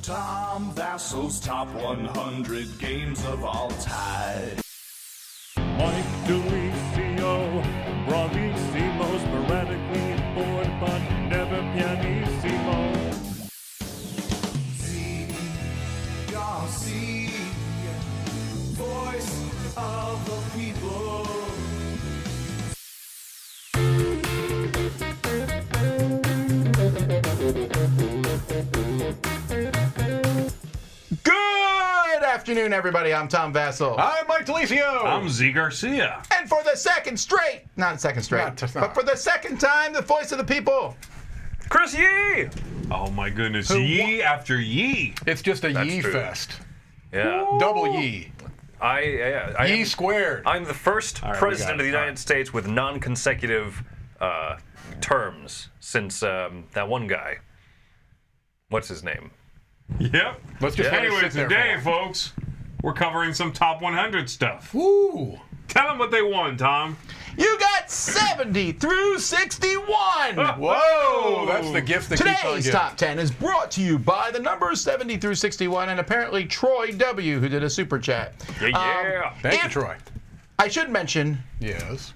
Tom Vasel's top 100 games of all time. Mike DiLisio, bravissimo, sporadically bored, but never pianissimo. Zee Garcia, voice of the people. Good afternoon, everybody. I'm Tom Vasel. I'm Mike DiLisio. I'm Zee Garcia. And for the second straight, not second straight, but for the second time, the voice of the people. Chris Yee! Oh my goodness, Yee after Yee. It's just a That's Yee true. fest. Yeah. Double Yee. I Yee am, squared. I'm the first right, we president got of the it. United States with non-consecutive terms since that one guy. What's his name? Yep. Let's just let it Anyway, sit there today, for a while. folks, we're covering some top 100 stuff. Woo! Tell them what they won, Tom. You got 70 through 61. Whoa! That's the gift that keeps on Today's giving. top 10 is brought to you by the numbers 70 through 61 and apparently Troy W., who did a super chat. Yeah. Thank you, if- Troy. I should mention, Yes.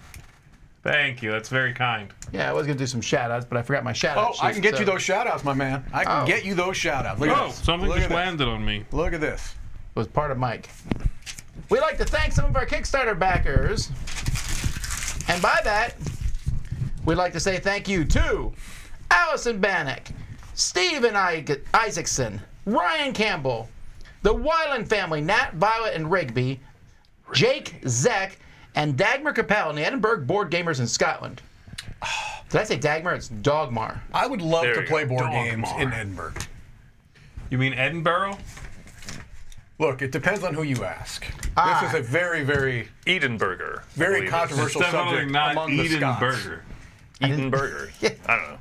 Thank you. That's very kind. I was going to do some shout-outs, but I forgot my Oh, shout-out I sheet, can get so you those shout-outs, my man. I can get you those shout-outs. Look at Oh, this. something Look just at this. landed on me. Look at this. It was part of Mike. We'd like to thank some of our Kickstarter backers. And by that, we'd like to say thank you to Allison Bannock, Steven Isaacson, Ryan Campbell, the Weiland family, Nat, Violet, and Rigby, Jake Zeck, and Dagmar Capel, and the Edinburgh Board Gamers in Scotland. Did I say Dagmar? It's Dogmar. I would love There to you play go. board games Dogmar. in Edinburgh. You mean Edinburgh? Look, it depends on who you ask. Ah. This is a very, very, Edenburger. very It's controversial definitely subject not among the Eden Scots. Burger. Edenburger. I don't know.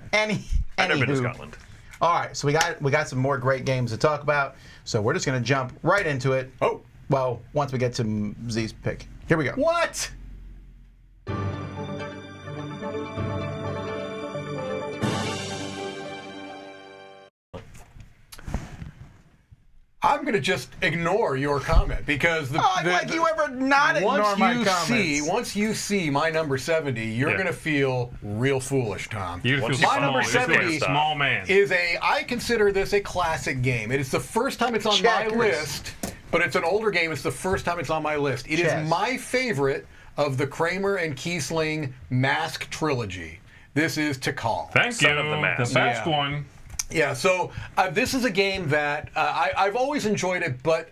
I've never been to Anywho. Scotland. All right, so we got some more great games to talk about. So we're just going to jump right into it. Oh. Well, once we get to Z's pick. Here we go. What? I'm going to just ignore your comment because Like you ever not ignore my comments. once you see my number 70, you're Yeah. going to feel real foolish, Tom. You feel What's small. my number You feel like a 70 small man. I consider this a classic game. It is the first time it's on Checkers. my list, but it's an older game. It's the first time it's on my list. It Chess. is my favorite of the Kramer and Kiesling Mask trilogy. This is Tikal. Thank Son you. of the Mask. The best Yeah. one. Yeah, so this is a game that I've always enjoyed it, but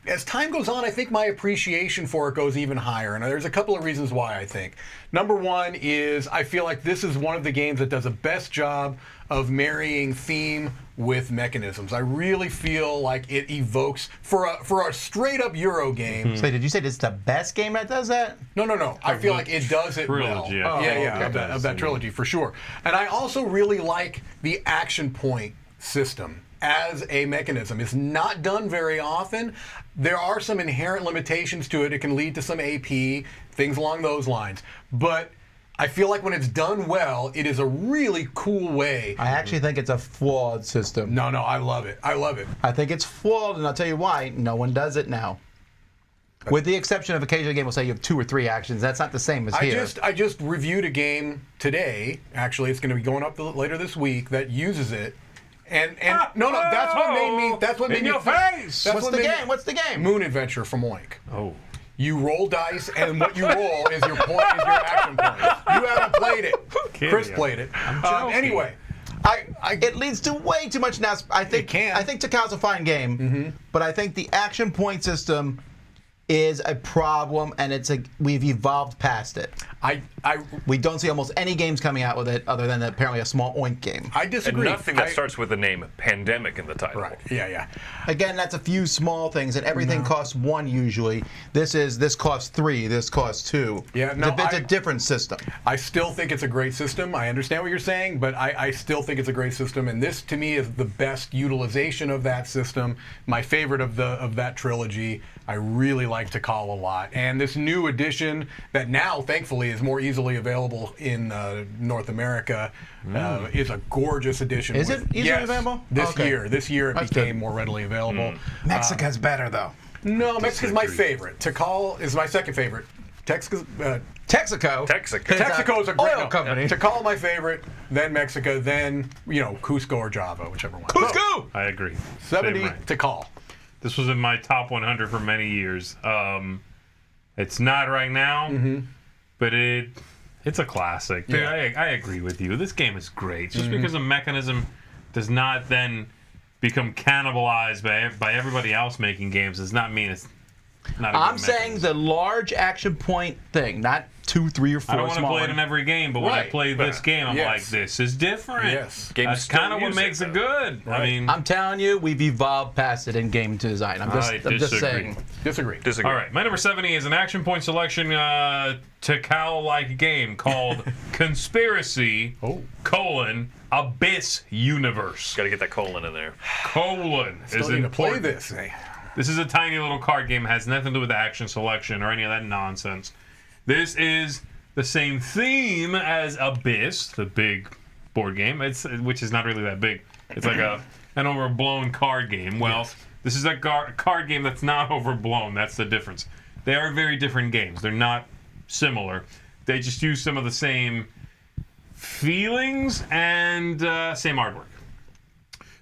as time goes on, I think my appreciation for it goes even higher. And there's a couple of reasons why, I think. Number one is I feel like this is one of the games that does the best job of marrying theme with mechanisms. I really feel like it evokes, for a straight-up Euro game, So did you say this is the best game that does that? No. I feel like it does it trilogy, well. I Yeah, think. yeah, okay. of that trilogy for sure. And I also really like the action point system as a mechanism. It's not done very often. There are some inherent limitations to it. It can lead to some AP, things along those lines. But I feel like when it's done well, it is a really cool way. I actually think it's a flawed system. No, I love it. I love it. I think it's flawed, and I'll tell you why. No one does it now. With the exception of occasional game will say you have 2 or 3 actions. That's not the same as here. I just reviewed a game today. Actually, it's going to be going up later this week that uses it. And no, that's what made me. That's what made In me. your face! That's What's what the made me- game? What's the game? Moon Adventure from Oink. Oh. You roll dice, and what you roll is your point, is your action point. You haven't played it. Chris you. played it. joking. Anyway, It leads to way too much now. I think can. I think Tikal's a fine game, but I think the action point system is a problem, and we've evolved past it. We don't see almost any games coming out with it other than apparently a small Oink game. I And disagree. nothing that starts with the name Pandemic in the title. Right. Yeah. Again, that's a few small things, and everything costs 1 usually. This costs 3. This costs 2. Yeah, no, it's a different system. I still think it's a great system. I understand what you're saying, but I still think it's a great system, and this to me is the best utilization of that system. My favorite of that trilogy. I really like like Tikal a lot. And this new edition that now, thankfully, is more easily available in North America is a gorgeous edition. Is it easily available? This Okay. year. This year it That's became good. more readily available. Mexico's better, though. No, Mexico's my favorite. Tikal is my second favorite. Texaco. Texaco. Texaco is a great oil company. Tikal my favorite, then Mexico, then Cusco or Java, whichever one. Cusco! I agree. 70 Same rank. Tikal. This was in my top 100 for many years. It's not right now, but it's a classic. Dude, Yeah. I agree with you. This game is great. Just because a mechanism does not then become cannibalized by everybody else making games does not mean it's not a good I'm saying mechanism. the large action point thing, not 2, 3, or 4 I don't want to small play it ones. in every game, but when I Right. play this game, I'm Yes. like, this is different. Yes. Games That's still kind of what use makes it though. good. I mean, I'm telling you, we've evolved past it in game design. I'm just disagree. saying. Disagree. Disagree. all right, my number 70 is an action point selection Tikal-like game called Conspiracy: Abyss Universe. Got to get that colon in there. Colon is Still need to play important. this. Eh? This is a tiny little card game. It has nothing to do with action selection or any of that nonsense. This is the same theme as Abyss, the big board game, which is not really that big. It's like an overblown card game. Well, this is a card game that's not overblown. That's the difference. They are very different games. They're not similar. They just use some of the same feelings and same artwork.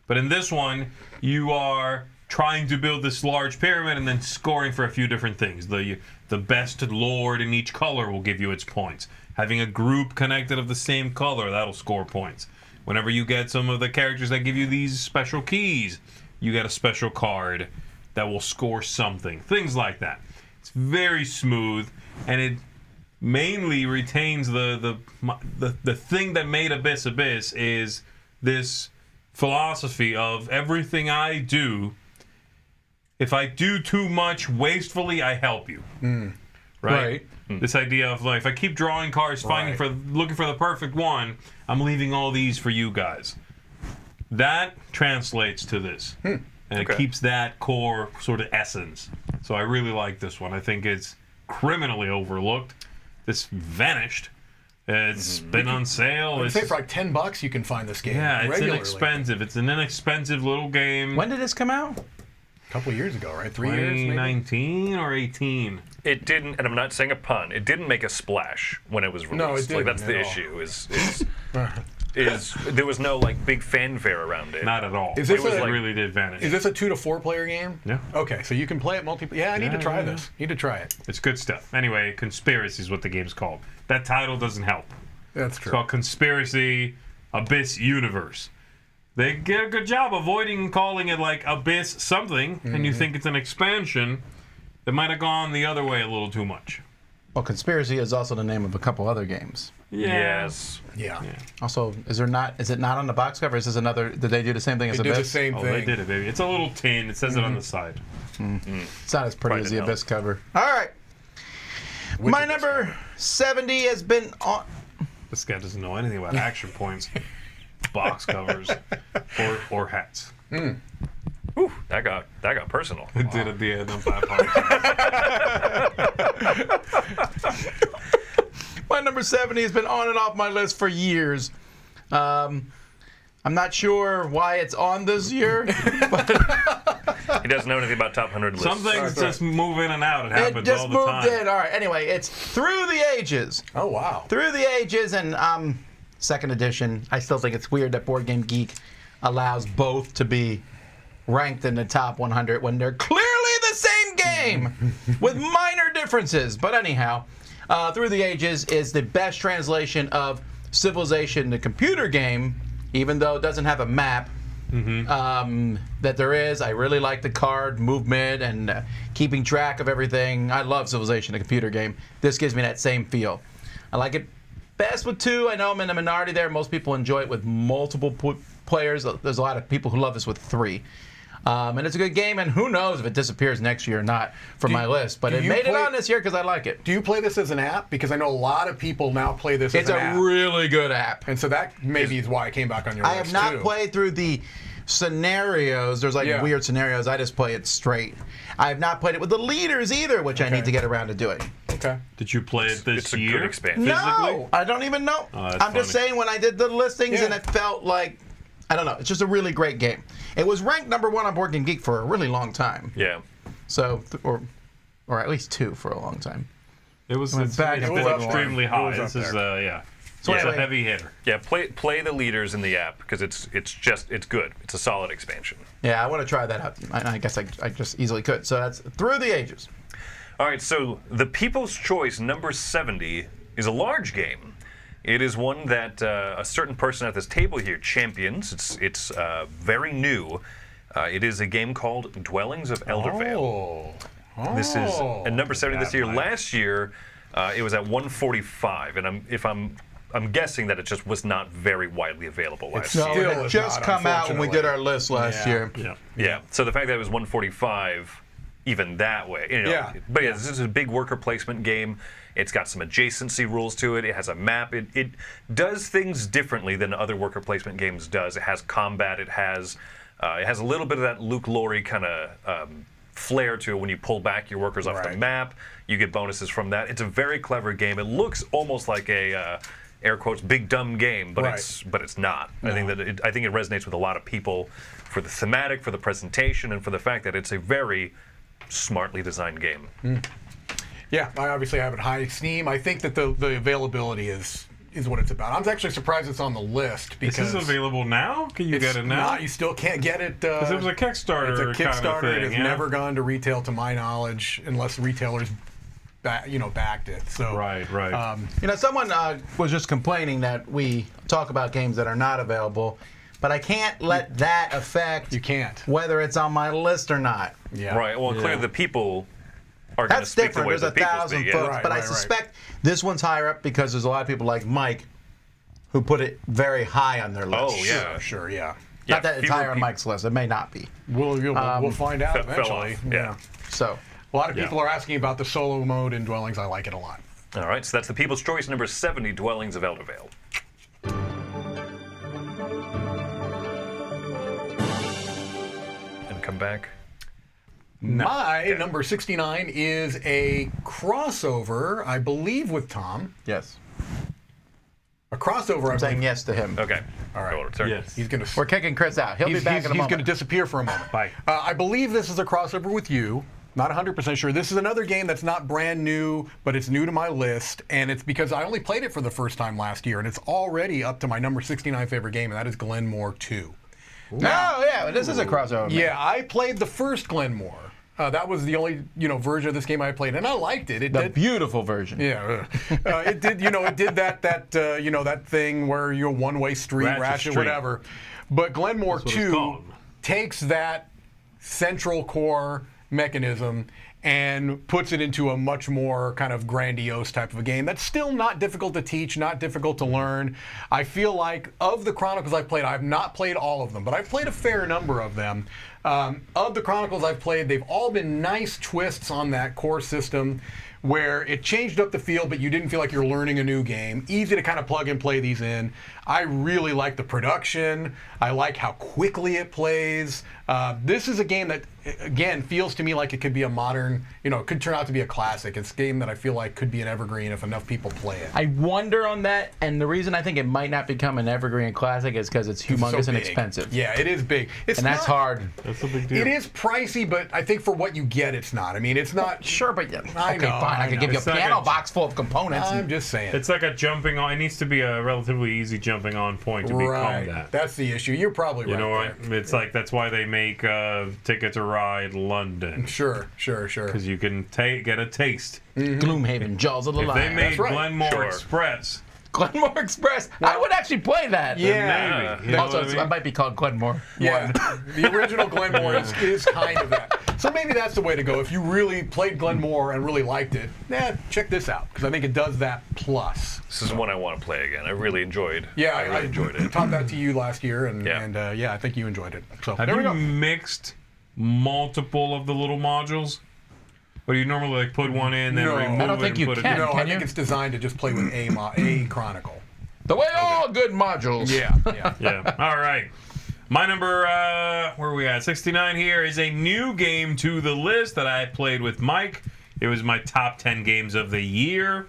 But in this one, you are trying to build this large pyramid and then scoring for a few different things. The best lord in each color will give you its points. Having a group connected of the same color, that'll score points. Whenever you get some of the characters that give you these special keys, you get a special card that will score something. Things like that. It's very smooth, and it mainly retains the thing that made Abyss Abyss is this philosophy of everything I do, if I do too much wastefully, I help you. Right? This idea of like, if I keep drawing cards, looking for the perfect one, I'm leaving all these for you guys. That translates to this, and it keeps that core sort of essence. So I really like this one. I think it's criminally overlooked. This vanished. It's been on sale. I'd say for like $10 you can find this game. Yeah, it's regularly. inexpensive. It's an inexpensive little game. When did this come out? A couple years ago, right? 3 years, maybe? 2019 or 18? It didn't, and I'm not saying a pun. It didn't make a splash when it was released. No, it didn't Like that's the at all. issue. Is there was no like big fanfare around it. Not at all. Is this it a- really did vanish. Is this a 2 to 4 player game? Yeah. Okay, so you can play it multiplayer. Yeah, I need to try this. Need to try it. It's good stuff. Anyway, Conspiracy is what the game's called. That title doesn't help. That's It's true. called Conspiracy Abyss Universe. They get a good job avoiding calling it like Abyss something, and you think it's an expansion that might have gone the other way a little too much. Well, Conspiracy is also the name of a couple other games. Yes. Yeah. Also, is it not on the box cover? Is this another? Did they do the same thing as They did Abyss? the same Oh, thing. they did it, baby. It's a little tin. It says it on the side. It's not as pretty Probably as the didn't Abyss cover. All right. My Abyss number 70 has been on. This guy doesn't know anything about action points, box covers, or hats. Whew, that got personal. It did at the end. I apologize. My number 70 has been on and off my list for years. I'm not sure why it's on this year. He doesn't know anything about top 100 lists. Some things just move in and out. It It happens just all the moved time. in. All right. Anyway, it's Through the Ages. Oh, wow. Through the Ages, and second edition. I still think it's weird that Board Game Geek allows both to be ranked in the top 100 when they're clearly the same game with minor differences. But anyhow, Through the Ages is the best translation of Civilization, the computer game, even though it doesn't have a map. That there is. I really like the card movement and keeping track of everything. I love Civilization, a computer game. This gives me that same feel. I like it best with 2. I know I'm in the minority there. Most people enjoy it with multiple players. There's a lot of people who love this with 3. And it's a good game, and who knows if it disappears next year or not from my list. But do it you made it play- on this year because I like it. Do you play this as an app? Because I know a lot of people now play this as It's an a app. really good app. And so that maybe is why I came back on your I list, have not too. played through the scenarios. There's like weird scenarios. I just play it straight. I have not played it with the leaders either, which I need to get around to doing. Okay. Did you play it this It's a year? good expansion. No, I don't even know. Oh, that's I'm just saying when I did the listings and it felt like, I don't know, it's just a really great game. It was ranked #1 on Board Game Geek for a really long time. Yeah. So, or at least 2 for a long time. It was Went back it's and been forth. extremely It high. was up This is So it's anyway, a heavy hitter. Yeah, play the leaders in the app because it's good. It's a solid expansion. Yeah, I want to try that out. I guess I just easily could. So that's Through the Ages. All right, so the People's Choice number 70 is a large game. It is one that a certain person at this table here champions. It's very new. It is a game called Dwellings of Eldervale. This is at number 70 this year. Last year, it was at 145, and I'm guessing that it just was not very widely available last year. No, it had just come out when we did our list last year. Yeah. So the fact that it was 145, even that way, But yeah, this is a big worker placement game. It's got some adjacency rules to it. It has a map. It does things differently than other worker placement games does. It has combat. It has a little bit of that Luke Laurie kind of flair to it. When you pull back your workers off the map, you get bonuses from that. It's a very clever game. It looks almost like a air quotes big dumb game, but it's not. No. I think it resonates with a lot of people for the thematic, for the presentation, and for the fact that it's a very smartly designed game. Yeah, I obviously have it high esteem. I think that the availability is what it's about. I'm actually surprised it's on the list because This is available now? Can you get it now? You still can't get it. Because it was a Kickstarter. It's a Kickstarter. Kind of thing, it has never gone to retail, to my knowledge, unless retailers backed it. So Right. Someone was just complaining that we talk about games that are not available, but I can't let that affect You can't. whether it's on my list or not. Yeah. Right. Well, clearly the people are going to That's speak different. the way There's the people 1,000 speak. folks, Right, but I right. suspect this one's higher up because there's a lot of people like Mike who put it very high on their list. Oh yeah. Sure. Yeah. Not that it's fewer higher on peop- Mike's list. It may not be. We'll find out fell eventually. off, yeah. So, A lot of people are asking about the solo mode in Dwellings. I like it a lot. All right. So that's the People's Choice number 70, Dwellings of Eldervale. And come back. My number 69 is a crossover, I believe, with Tom. yes. A crossover. I'm saying yes to him. Okay. All right. Go to turn. Yes. He's going to. We're kicking Chris out. He'll be back in a He's moment. going to disappear for a moment. Bye. I believe this is a crossover with you. Not 100% sure. This is another game that's not brand new, but it's new to my list, and it's because I only played it for the first time last year, and it's already up to my number 69 favorite game, and that is Glenmore 2. No, yeah, this is a crossover. Yeah, I played the first Glenmore. That was the only version of this game I played, and I liked it. It The did. beautiful version. Yeah, it did. It did that thing where you're one-way street, ratchet, Street. whatever. But Glenmore what it's 2 called. takes that central core mechanism and puts it into a much more kind of grandiose type of a game that's still not difficult to teach, not difficult to learn. I feel like of the Chronicles I've played, I've not played all of them, but I've played a fair number of them. Of the Chronicles I've played, they've all been nice twists on that core system where it changed up the feel, but you didn't feel like you're learning a new game. Easy to kind of plug and play these in. I really like the production. I like how quickly it plays. This is a game that, again, feels to me like it could be a modern, it could turn out to be a classic. It's a game that I feel like could be an evergreen if enough people play it. I wonder on that, and the reason I think it might not become an evergreen classic is because it's humongous So and big. expensive. Yeah, it is big. And that's hard. That's a big deal. It is pricey, but I think for what you get, it's not. I mean, it's not. Sure, but yeah. I Okay, know, fine. I I could know. give you a It's like piano a- box full of components. I'm just saying. It's like a jumping on. It needs to be a relatively easy jumping on point to become that. That's the issue. You're probably right. You know what? there. It's like that's why they make Ticket to Ride London, Sure. because you can get a taste. Gloomhaven, Jaws of the If they Lion. made right. Glenmore Sure. Express, Glenmore Express. I would actually play that. Yeah. maybe. You know Also, what I mean? it might be called Glenmore. Yeah, the original Glenmore is kind of that. So maybe that's the way to go. If you really played Glenmore and really liked it, check this out, because I think it does that plus. This is one I want to play again. I really enjoyed. Yeah, I really enjoyed it. taught that to you last year, and Yeah. I think you enjoyed it. So Have there we you go. mixed multiple of the little modules? Or do you normally like put one in, then No. remove I don't it think and you put can. it in? No, I Can think you? it's designed to just play with a Chronicle. The way all good modules. Yeah. Yeah. All right. My number, where are we at? 69 here is a new game to the list that I played with Mike. It was my top 10 games of the year.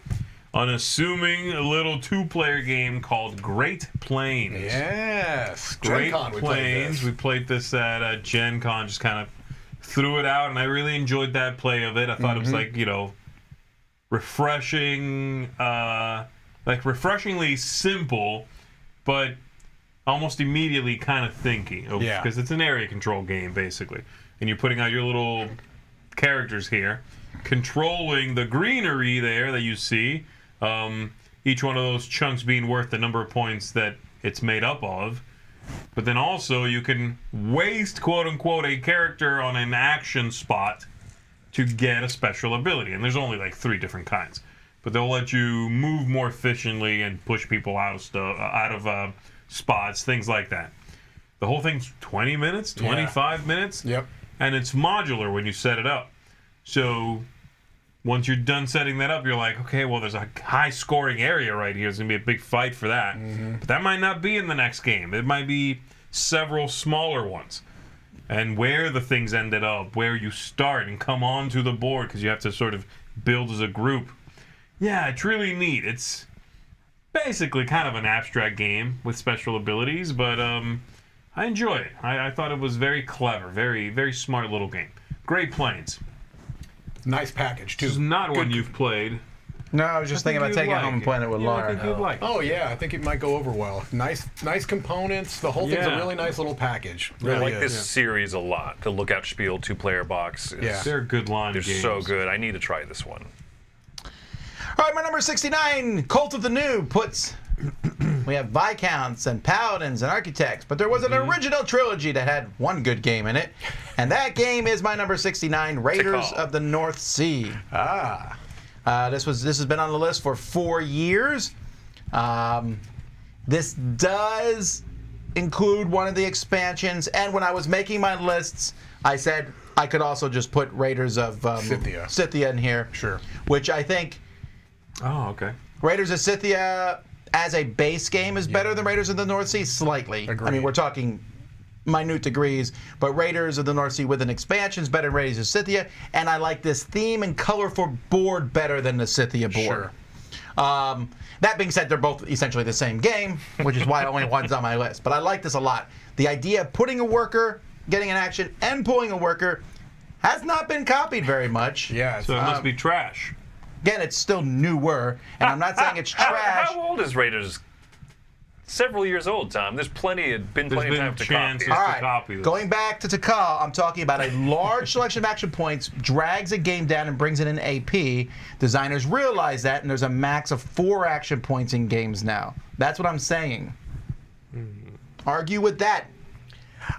Unassuming, a little 2-player game called Great Plains. Yes. Great Gen Con, Plains. We played this at Gen Con, just kind of threw it out, and I really enjoyed that play of it. I thought it was like, refreshing, refreshingly simple, but almost immediately kind of thinky. Yeah. Because it's an area control game, basically. And you're putting out your little characters here, controlling the greenery there that you see. Each one of those chunks being worth the number of points that it's made up of. But then also you can waste, quote-unquote, a character on an action spot to get a special ability. And there's only like 3 different kinds. But they'll let you move more efficiently and push people out of spots, things like that. The whole thing's 20 minutes, 25 minutes. Yep. And it's modular when you set it up. So once you're done setting that up, you're like, okay, well, there's a high-scoring area right here. There's going to be a big fight for that. But that might not be in the next game. It might be several smaller ones. And where the things ended up, where you start and come onto the board, because you have to sort of build as a group. Yeah, it's really neat. It's basically kind of an abstract game with special abilities, but I enjoy it. I thought it was very clever, very, very smart little game. Great Plains. Nice package, too. This is not one you've played. No, I was just thinking about taking it home and playing it with Laura. I think you'd like it. Oh, yeah. I think it might go over well. Nice components. The whole thing's a Yeah. really nice little package. I Really like is. this series a lot. The Lookout Spiel 2-player box. Yeah. They're a good line They're of games. so good. I need to try this one. All right, my number 69, Cult of the Noob, puts... we have Viscounts and Paladins and Architects, but there was an original trilogy that had one good game in it, and that game is my number 69, Raiders of the North Sea. This has been on the list for 4 years. This does include one of the expansions, and when I was making my lists, I said I could also just put Raiders of Scythia in here. Sure. Which I think Oh, okay. Raiders of Scythia as a base game is better than Raiders of the North Sea, slightly. I mean, Agreed. we're talking minute degrees, but Raiders of the North Sea with an expansion is better than Raiders of Scythia, and I like this theme and colorful board better than the Scythia board. Sure. That being said, they're both essentially the same game, which is why only one's on my list. But I like this a lot. The idea of putting a worker, getting an action, and pulling a worker has not been copied very much. Yeah. So it must be trash. Again, it's still newer, and I'm not saying it's trash. How old is Raiders? Several years old, Tom. There's plenty of time to chances. copy. All right, copy this. going back to Tikal, I'm talking about a large selection of action points, drags a game down and brings in an AP. Designers realize that, and there's a max of 4 action points in games now. That's what I'm saying. Argue with that.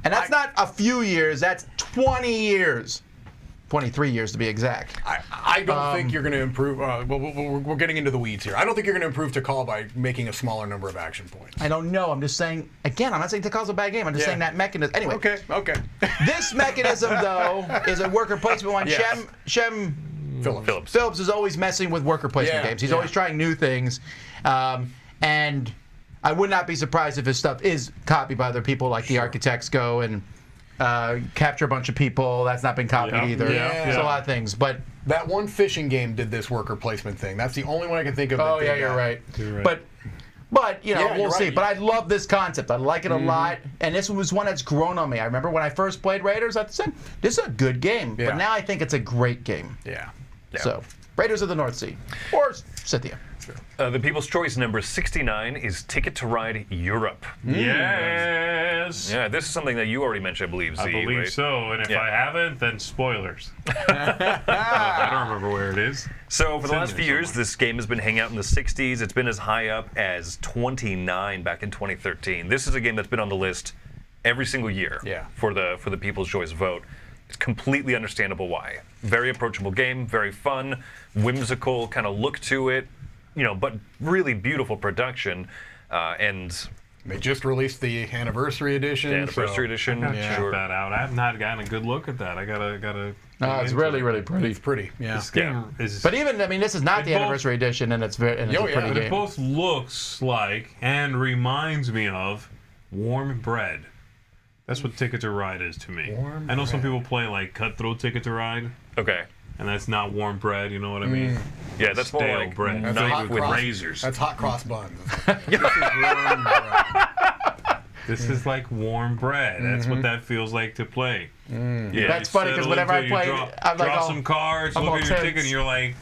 And that's not a few years, that's 20 years. 23 years to be exact. I don't think you're going to improve. We're getting into the weeds here. I don't think you're going to improve Tikal by making a smaller number of action points. I don't know. I'm just saying, again, I'm not saying Tikal's a bad game. I'm just saying that mechanism. Anyway. Okay. This mechanism, though, is a worker placement one. Yes. Shem Phillips. Phillips is always messing with worker placement games. He's always trying new things. And I would not be surprised if his stuff is copied by other people, like the Architects go and capture a bunch of people. That's not been copied either. Yeah. There's a lot of things. But That one fishing game did this worker placement thing. That's the only one I can think of. oh, that yeah, did you're that. right. You're right. But you know, Yeah, we'll you're see. right. But I love this concept. I like it a lot. And this was one that's grown on me. I remember when I first played Raiders, I said, this is a good game. Yeah. But now I think it's a great game. Yeah. So, Raiders of the North Sea. Or Scythia. The People's Choice number 69 is Ticket to Ride Europe. Yes. Yeah, this is something that you already mentioned, I believe, Z. I believe right? so, and if Yeah. I haven't, then spoilers. I don't remember where it is. So for the in last there few years, somewhere. this game has been hanging out in the 60s. It's been as high up as 29 back in 2013. This is a game that's been on the list every single year for the People's Choice vote. It's completely understandable why. Very approachable game, very fun, whimsical kind of look to it, you know, but really beautiful production. And They just released the anniversary edition. the anniversary edition, Check sure. that out. I have not gotten a good look at that. I gotta. No, it's really, really pretty. It's pretty. Yeah. This game is. But even, I mean, this is not It the both- anniversary edition, and it's a pretty but it game. both looks like and reminds me of Warm Bread. That's what Ticket to Ride is to me. Warm I know some bread. people play like Cutthroat Ticket to Ride, Okay. and that's not warm bread. You know what I mean? Yeah, that's more Stale like bread. That's knife hot with cross- razors. That's hot cross buns. This is warm bread. This is like warm bread. That's what that feels like to play. Yeah. That's funny because Settle whenever I into it, play, you draw, I'm like, draw all- some cards, I'm look all at your tense. ticket, and you're like,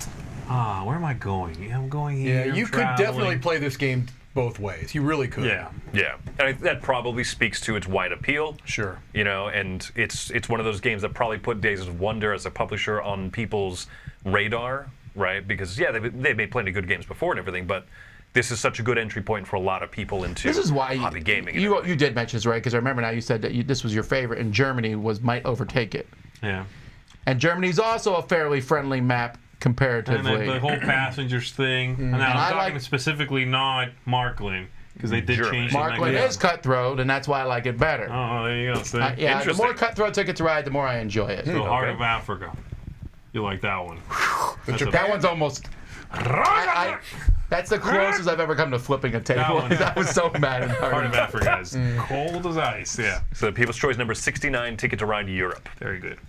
where am I going? Yeah, I'm going here. Yeah, you I'm could definitely traveling. play this game both ways. You really could. Yeah. Yeah, and that probably speaks to its wide appeal. Sure. You know, and it's one of those games that probably put Days of Wonder as a publisher on people's radar, right? Because they've made plenty of good games before and everything, but this is such a good entry point for a lot of people into This is why hobby gaming. and you everything. did mention this, right? Because I remember now you said that this was your favorite, and Germany might overtake it. Yeah. And Germany's also a fairly friendly map And comparatively. then the whole passengers thing. And now And I I'm talking like- specifically not Markland, because they did German. change the Markland mechanism. is cutthroat, and that's why I like it better. Oh, there you go. See? Yeah, the Interesting. more Cutthroat Ticket to Ride, the more I enjoy it. The Heart Okay. of Africa. You like that one? That's Japan- That one's almost. That's the closest I've ever come to flipping a table. one. I was so mad in Heart of Africa is Mm. cold as ice. Yeah. So People's Choice number 69, Ticket to Ride Europe. Very good.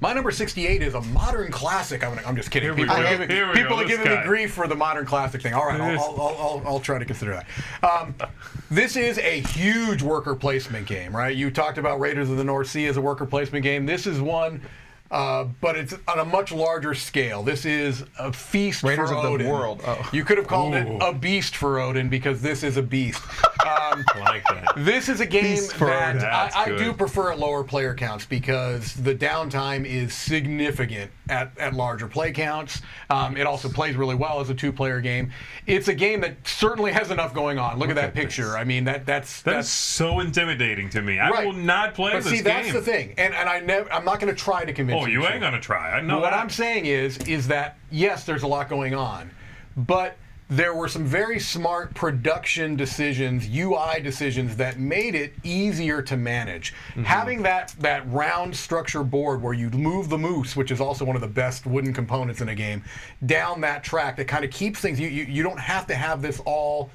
My number 68 is a modern classic. I'm just kidding. Here we People go. are giving, Here we people go. are This giving me guy. grief for the modern classic thing. All right, I'll try to consider that. This is a huge worker placement game, right? You talked about Raiders of the North Sea as a worker placement game. This is one, but it's on a much larger scale. This is a feast Raiders for of the Odin. World. Oh. You could have called it Ooh. a beast for Odin because this is a beast. I like that. This is a game Beast for that Odin. That's I do good. prefer at lower player counts because the downtime is significant at larger play counts. It also plays really well as a two-player game. It's a game that certainly has enough going on. Look at that picture. I mean, that's That is so intimidating to me. I right. will not play But this see, that's game. the thing, and I'm not going to try to convince Oh, you. you to. ain't gonna try. I know What that. I'm saying is that yes, there's a lot going on, but there were some very smart production decisions, UI decisions that made it easier to manage. Having that round structure board where you move the moose, which is also one of the best wooden components in a game, down that track that kind of keeps things. You don't have to have this all,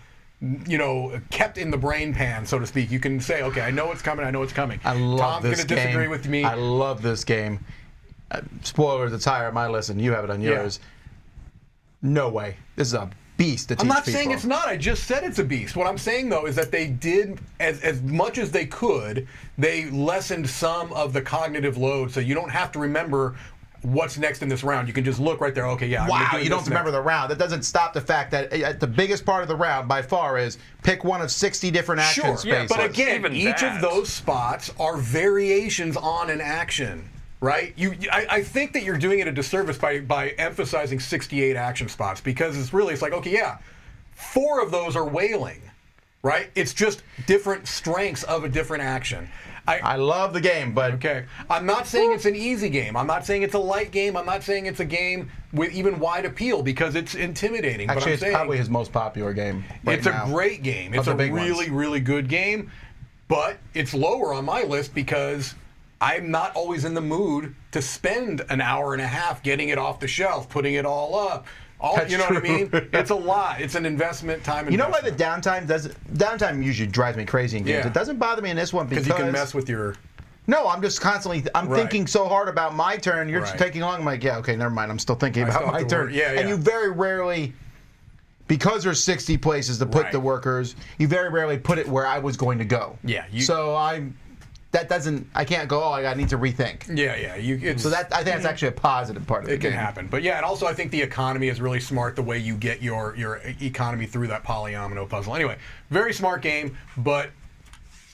kept in the brain pan, so to speak. You can say, okay, I know it's coming. I know it's coming. I love Tom's this going to game. disagree with me. I love this game. Spoilers, it's higher on my list, and you have it on yours. No way. This is a beast to teach I'm not people. saying it's not. I just said it's a beast. What I'm saying, though, is that they did, as much as they could, they lessened some of the cognitive load, so you don't have to remember what's next in this round. You can just look right there. Okay, yeah. I'm gonna Wow, do you this don't have to remember next. the round. That doesn't stop the fact that the biggest part of the round, by far, is pick one of 60 different action Sure, spaces. but again, Even each that. of those spots are variations on an action. Right? I think that you're doing it a disservice by emphasizing 68 action spots because it's like, okay, yeah, 4 of those are whaling, right? It's just different strengths of a different action. I love the game, but Okay. I'm not saying it's an easy game. I'm not saying it's a light game. I'm not saying it's a game with even wide appeal because it's intimidating. actually, but I'm it's saying probably his most popular game right it's now. a great game. It's the a big really, ones. really good game, but it's lower on my list because I'm not always in the mood to spend an hour and a half getting it off the shelf, putting it all up. That's You know what I true. mean? It's a lot. It's an investment, time You know why the investment. downtime usually drives me crazy in games? Yeah. It doesn't bother me in this one because you can mess with your... No, I'm just constantly. I'm Right. thinking so hard about my turn. You're just Right. taking long. I'm like, yeah, okay, never mind. I'm still thinking I about still my have to turn. worry. Yeah, And yeah. you very rarely, because there's 60 places to put Right. the workers, you very rarely put it where I was going to go. Yeah, So that doesn't. I can't go. Oh, I need to rethink. Yeah. It's, So that I think that's actually a positive part of the it game. can happen. But yeah, and also I think the economy is really smart the way you get your economy through that polyomino puzzle. Anyway, very smart game, but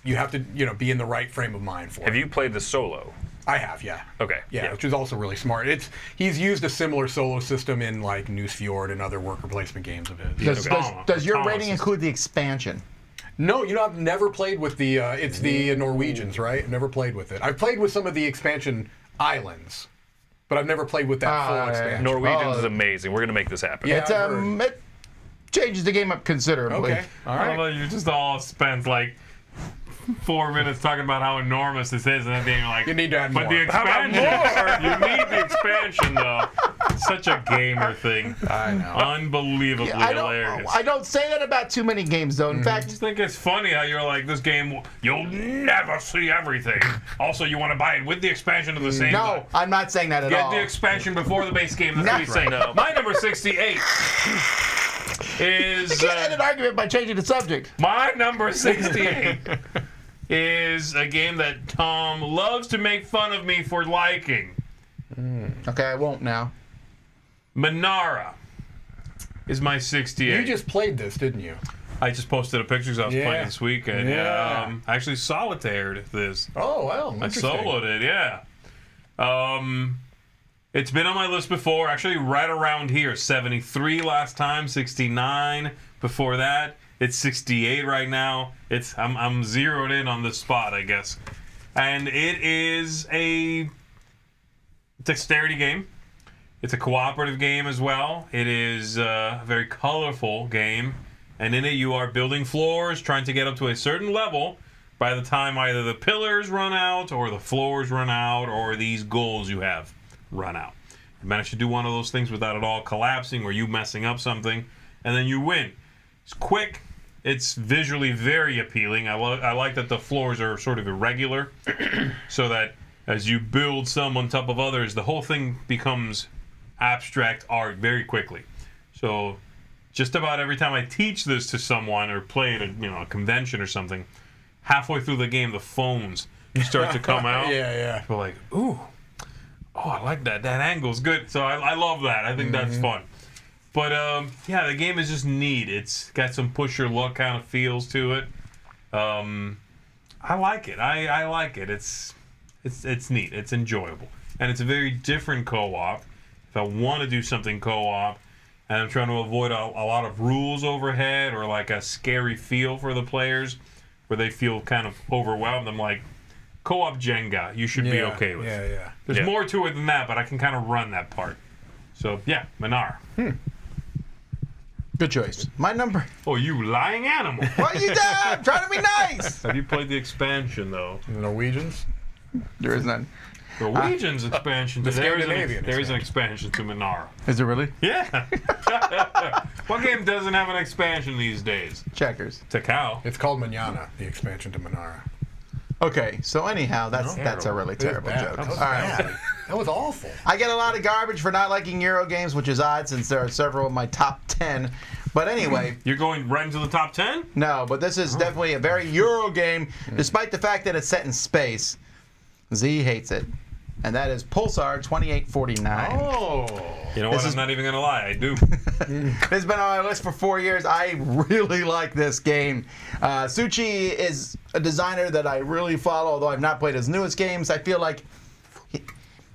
you have to be in the right frame of mind for it. Have you played the solo? I have, yeah. Okay, Yeah, yeah. which is also really smart. He's used a similar solo system in like Newsfjord and other worker placement games of his. Does your Thomas rating is- include the expansion? No, I've never played with the. It's the Norwegians, right? I've never played with it. I've played with some of the expansion islands, but I've never played with that full yeah. expansion. Norwegians is amazing. We're going to make this happen. Yeah. It's I've heard. it changes the game up considerably. Okay, all I right. love you just all spent like 4 minutes talking about how enormous this is, and then being like, You need to add but more. the expansion, you need the expansion though. It's such a gamer thing. I know. Unbelievably hilarious. I don't say that about too many games, though. In I fact, just think it's funny how you're like, this game, you'll never see everything. Also, you want to buy it with the expansion at the same time. no, I'm not saying that at Get all. the expansion before the base game. That's what he's Right. saying. My number 68 is... You can't end an argument by changing the subject. My number 68 is a game that Tom loves to make fun of me for liking. Okay, I won't now. Manara is my 68. You just played this, didn't you? I just posted a picture because I was Yeah. playing this weekend. Yeah. I actually solitaired this. Oh, well, I interesting. soloed it, yeah. It's been on my list before, actually right around here. 73 last time, 69 before that. It's 68 right now. I'm zeroed in on this spot, I guess. And it is a dexterity game. It's a cooperative game as well. It is a very colorful game. And in it you are building floors, trying to get up to a certain level by the time either the pillars run out or the floors run out or these goals you have run out. You manage to do one of those things without it all collapsing or you messing up something, and then you win. It's quick. It's visually very appealing. I like that the floors are sort of irregular so that as you build some on top of others, the whole thing becomes abstract art very quickly. So just about every time I teach this to someone or play at a convention or something, halfway through the game, the phones start to come out. Yeah. We're like, ooh, oh, I like that. That angle's good. So I love that. I think that's fun. But yeah, the game is just neat. It's got some push your luck kind of feels to it. I like it. I like it. It's neat. It's enjoyable, and it's a very different co-op. If I want to do something co-op, and I'm trying to avoid a lot of rules overhead or like a scary feel for the players, where they feel kind of overwhelmed, I'm like, co-op Jenga, you should be okay with. Yeah. There's more to it than that, but I can kind of run that part. So yeah, Manara. Good choice. My number. Oh, you lying animal. What you done? I'm trying to be nice. Have you played the expansion though? The Norwegians? There is none. Norwegian's expansion. To there Scandinavian is an expansion to Manara. Is it really? Yeah. What game doesn't have an expansion these days? Checkers. Takao. It's called Manana, the expansion to Manara. Okay, so anyhow, that's a really terrible joke. That was All right. bad. That was awful. I get a lot of garbage for not liking Euro games, which is odd since there are several in my top 10. But anyway, You're going right into the top 10? no, but this is definitely a very Euro game, despite the fact that it's set in space. Z hates it. And that is Pulsar 2849. Oh. You know what? I'm not even going to lie. I do. It's been on my list for 4 years. I really like this game. Suchi is a designer that I really follow, although I've not played his newest games. I feel like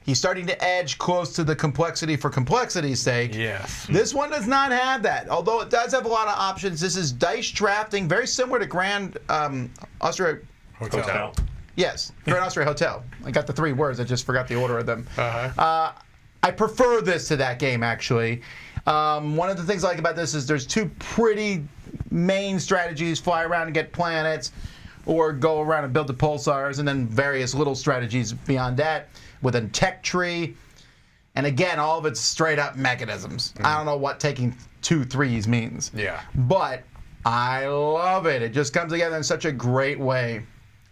he's starting to edge close to the complexity for complexity's sake. Yes. This one does not have that, although it does have a lot of options. This is dice drafting, very similar to Grand Austria. Hotel. Yes, Grand Austria Hotel. I got the 3 words. I just forgot the order of them. Uh-huh. I prefer this to that game, actually. One of the things I like about this is there's 2 pretty main strategies: fly around and get planets, or go around and build the pulsars, and then various little strategies beyond that with a tech tree. And again, all of it's straight up mechanisms. I don't know what taking 2 3s means. Yeah. But I love it. It just comes together in such a great way.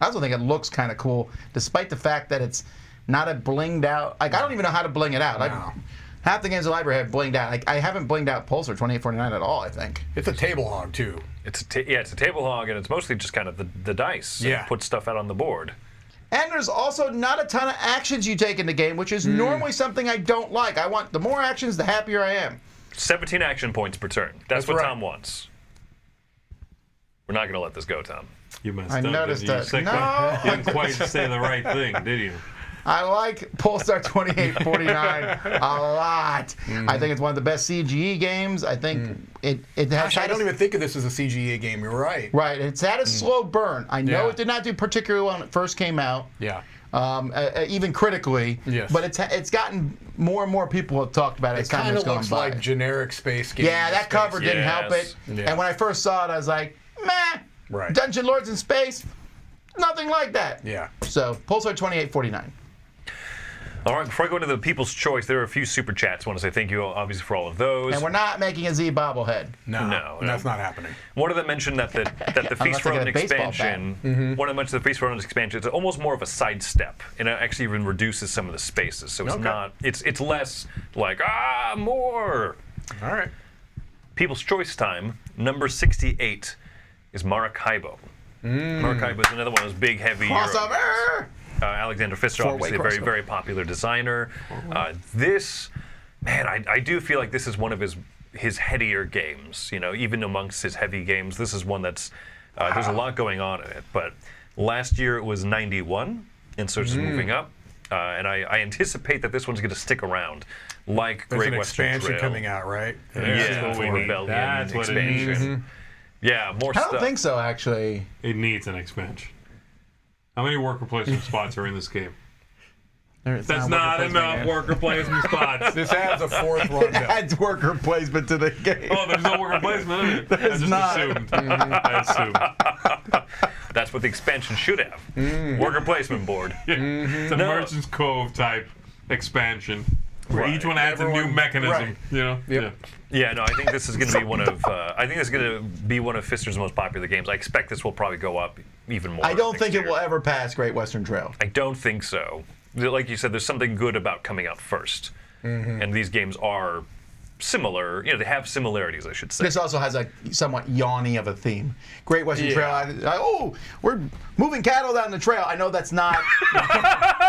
I also think it looks kind of cool, despite the fact that it's not a blinged out. Like, I don't even know how to bling it out. No. Half the games in the library have blinged out. Like, I haven't blinged out Pulsar 2849 at all, I think. It's a table hog, too. It's a table hog, and it's mostly just kind of the dice. Yeah. Put stuff out on the board. And there's also not a ton of actions you take in the game, which is normally something I don't like. I want the more actions, the happier I am. 17 action points per turn. That's what right. Tom wants. We're not going to let this go, Tom. You messed I up. noticed didn't you? that. Sick No. one. You didn't quite say the right thing, did you? I like Pulsar 2849 a lot. I think it's one of the best CGE games. I think it has. Gosh, I don't even think of this as a CGA game. You're right. Right, it's had a slow burn. I know Yeah. it did not do particularly well when it first came out. Yeah. Even critically. Yes. But it's gotten more and more people have talked about it. It kind of looks like generic space game. Yeah, that cover didn't help it. Yes. Yeah. And when I first saw it, I was like, meh. Right. Dungeon Lords in space. nothing like that. Yeah. So Pulsar 2849. All right, before I go into the People's Choice, there are a few super chats. I want to say thank you, obviously, for all of those. And we're not making a Z bobblehead. No, that's not happening. One of them mentioned that the Feast for they get Odin a baseball bat. expansion, one of them mentioned the Feast for Odin expansion, it's almost more of a sidestep, and it actually even reduces some of the spaces. So it's not, it's less like, more. All right. People's Choice time, number 68 is Maracaibo. Maracaibo is another one of those big, heavy Crossover! Alexander Pfister, obviously a very, very popular designer. This, man, I do feel like this is one of his headier games. You know, even amongst his heavy games, this is one that's there's a lot going on in it. But last year it was 91, and so it's just moving up. And I anticipate that this one's going to stick around, like There's Great an Western expansion Trail. coming out, right? Yeah, what we need. Rebellion That's what it expansion. Yeah, more I stuff. don't think so, actually. It needs an expansion. How many worker placement spots are in this game? That's not enough worker placement spots. This adds a fourth It rundown. adds worker placement to the game. Oh, there's no worker placement in it. I just not. assumed. I assumed. That's what the expansion should have. Worker placement board. It's a Merchant's Cove type expansion. Where Right. each one adds a new mechanism. right. You know? Yep. Yeah, no, I think this is going to be one of. I think this is going to be one of Pfister's most popular games. I expect this will probably go up even more. I don't next think year. it will ever pass Great Western Trail. I don't think so. Like you said, there's something good about coming out first, and these games are similar. You know, they have similarities, I should say. This also has a somewhat yawny of a theme. Great Western Trail. We're moving cattle down the trail. I know that's not.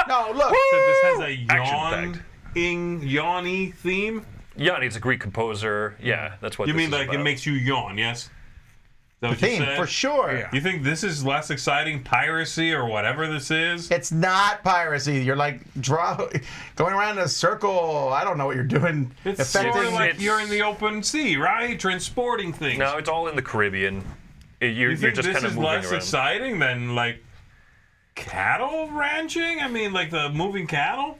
No, look. So this has a Action-packed. yawny theme? Yanni, it's a Greek composer. Yeah, that's what. You this mean is like about. it makes you yawn, yes? Is that what you Theme, said? for sure. Yeah. You think this is less exciting piracy or whatever this is? It's not piracy. You're like going around in a circle. I don't know what you're doing. It's sort of like it's- you're in the open sea, right? Transporting things. No, it's all in the Caribbean. You're you think just this kind of is moving less around. exciting than like cattle ranching? I mean, like the moving cattle?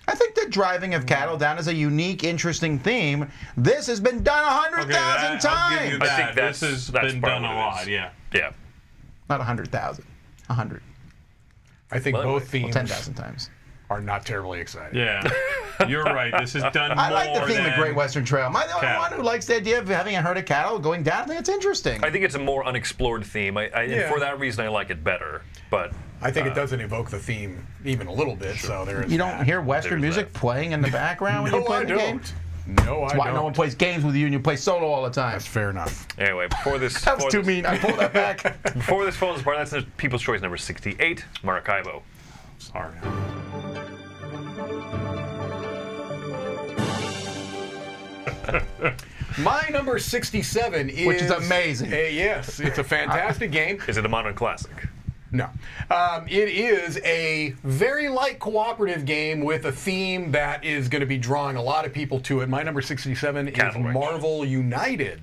I think the driving of cattle down is a unique, interesting theme. This has been done 100,000 I'll give you times. I think that. This has that's been part done of a what it lot, is. yeah. Yeah. Not 100,000. 100. I think Well, both well, themes 10,000 times. are not terribly exciting. Yeah. You're right. This is done I more like the theme than of Great Western Trail. Am I the only cattle. one who likes the idea of having a herd of cattle going down? I think it's interesting. I think it's a more unexplored theme. And Yeah. for that reason, I like it better. But I think it doesn't evoke the theme even a little bit, so there is You don't that. hear Western There's music that. playing in the background when you No, play I the game? don't. No, I That's why don't. no one plays games with you and you play solo all the time. That's fair enough. anyway, before this, That was too mean. I pulled that back. before this falls apart, that's People's Choice number 68, Maracaibo. Sorry. My number 67 is... Which is amazing. Yes, it's a fantastic game. Is it a modern classic? No. It is a very light cooperative game with a theme that is going to be drawing a lot of people to it. My number 67 is Cattle Ranch. Marvel United.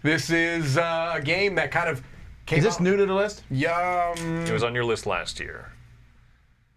This is a game that kind of came Is this out- new to the list? Yeah, It was on your list last year.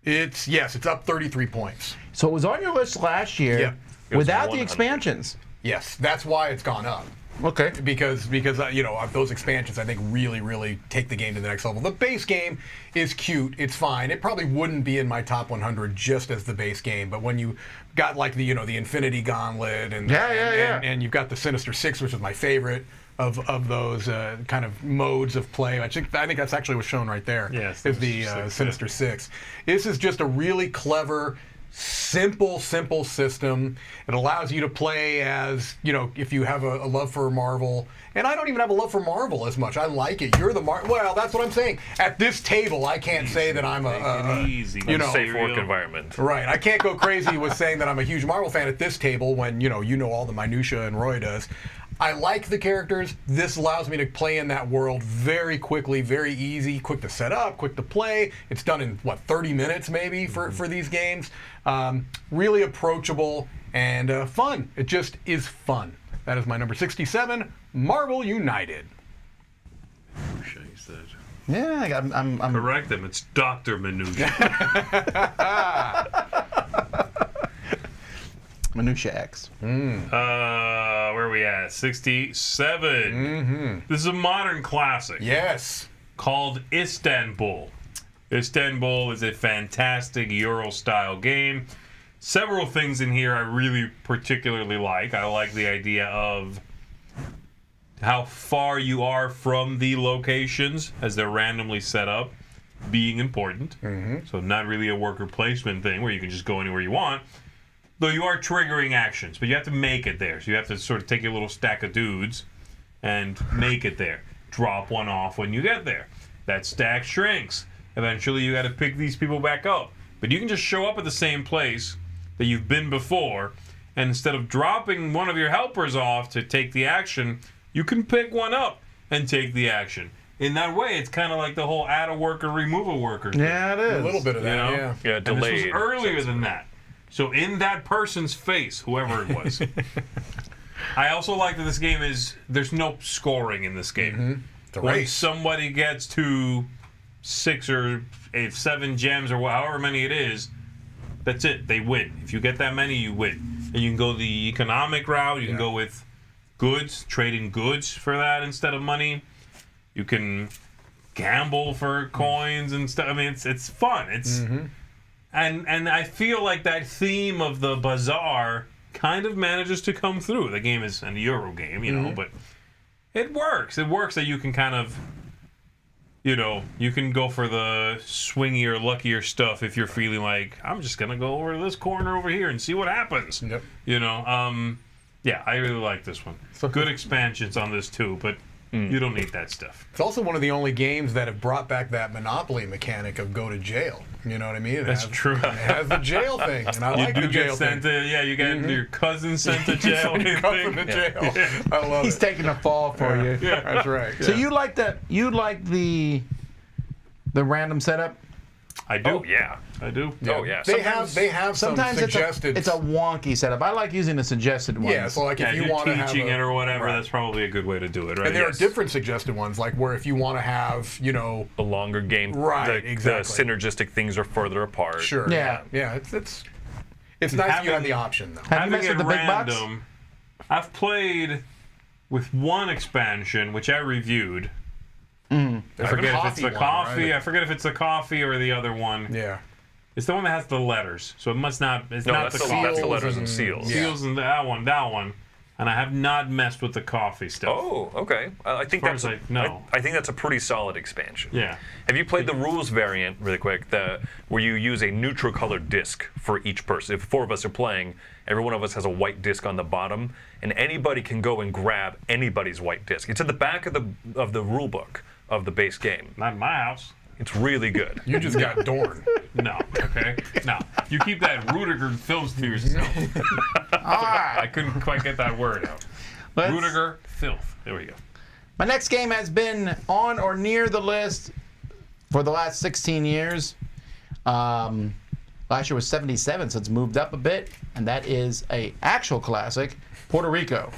it's up 33 points. So it was on your list last year Yeah. It was without the 100. expansions. Yes, that's why it's gone up. Okay. Because those expansions I think really take the game to the next level. The base game is cute, it's fine. It probably wouldn't be in my top 100 just as the base game, but when you got like the Infinity Gauntlet and and you've got the Sinister Six, which is my favorite of those kind of modes of play. I think that's actually what's shown right there. Yes, is the Sinister Six. This is just a really clever, simple system. It allows you to play as, if you have a love for Marvel. And I don't even have a love for Marvel as much. I like it. You're the well, that's what I'm saying. At this table, I can't say that I'm a easy. Safe work environment. right. I can't go crazy with saying that I'm a huge Marvel fan at this table when you know all the minutia and Roy does. I like the characters. This allows me to play in that world very quickly, very easy, quick to set up, quick to play. It's done in 30 minutes maybe for these games. Really approachable and fun. It just is fun. That is my number 67, Marvel United. Yeah, I'm Correct them. It's Dr. Minutia. Minutia X. Where are we at? 67. This is a modern classic Yes. called Istanbul. Istanbul is a fantastic Euro-style game. Several things in here I really particularly like. I like the idea of how far you are from the locations as they're randomly set up being important. So not really a worker placement thing where you can just go anywhere you want. Though you are triggering actions, but you have to make it there. So you have to sort of take your little stack of dudes and make it there. Drop one off when you get there. That stack shrinks. Eventually you got to pick these people back up. But you can just show up at the same place that you've been before, and instead of dropping one of your helpers off to take the action, you can pick one up and take the action. In that way, it's kind of like the whole add a worker, remove a worker thing. Yeah, it is. A little bit of that, You know? yeah. Yeah, And delayed. this was earlier than that. So in that person's face, whoever it was. I also like that this game is, there's no scoring in this game. It's a When race. somebody gets to 6 or 7 gems or however many it is, that's it. They win. If you get that many, you win. And you can go the economic route. You can go with goods, trading goods for that instead of money. You can gamble for coins and stuff. I mean, it's fun. It's and I feel like that theme of the bazaar kind of manages to come through. The game is an Euro game, you know, but it works. It works that you can kind of, you know, you can go for the swingier, luckier stuff if you're feeling like, I'm just going to go over to this corner over here and see what happens. Yep. You know, yeah, I really like this one. Good expansions on this too, but you don't need that stuff. It's also one of the only games that have brought back that Monopoly mechanic of go to jail. You know what I mean? It That's has, true. It has the jail thing, and I You like do the jail get sent thing. to, yeah, you got your cousin sent to jail. You come from the jail. I love He's it. taking a fall for you. Yeah. That's right. So you like the random setup? I do. Oh, yeah. I do. Oh, yeah. They have some Sometimes suggested. it's a wonky setup. I like using the suggested ones. yeah. So like Yeah, if if you you're want to have teaching a, it or whatever, right. that's probably a good way to do it, right? And there Yes. are different suggested ones, like where if you want to have, you know, The longer game, Right, the exactly. synergistic things are further apart. sure. Yeah. Yeah. It's nice if you have Having- the option though. Have you Having messed it with the big box? random, I've played with one expansion, which I reviewed. I forget if it's the coffee. Right? I forget if it's the coffee or the other one. Yeah. It's the one that has the letters, so it must not. It's No, not that's the the, that's the coffee. letters and and- seals. yeah. Seals and that one, and I have not messed with the coffee stuff. Oh, okay. I think far that's as I know. I think that's a pretty solid expansion. Yeah. Have you played the rules variant really quick? Where you use a neutral colored disc for each person. If 4 of us are playing, every one of us has a white disc on the bottom, and anybody can go and grab anybody's white disc. It's at the back of the rule book of the base game. Not in my house. It's really good. You just got Dorn. No. Okay. No. You keep that Rudiger filth to yourself. All right. I couldn't quite get that word out. Let's- Rudiger filth. There we go. My next game has been on or near the list for the last 16 years. Last year was 77, so it's moved up a bit, and that is a actual classic, Puerto Rico.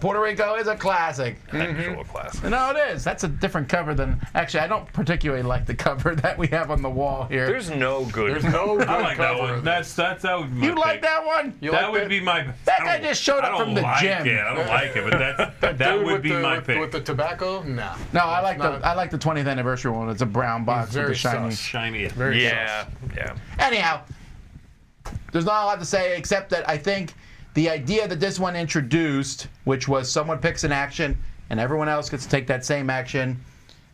Puerto Rico is a classic. Actual class. No, it is. That's a different cover than. Actually, I don't particularly like the cover that we have on the wall here. There's no good. There's no good I like that cover one. of That's that would be my you like pick. that one? You That like would be my. That I guy don't- just showed I up don't from the like gym. It. I don't like it, but that Dude would with be the, my with, pick. with the tobacco? Nah. No, I like not- the 20th anniversary one. It's a brown box with very the shiny. sus. Shiny. Very Yeah, yeah. Anyhow, there's not a lot to say except that I think the idea that this one introduced, which was someone picks an action and everyone else gets to take that same action,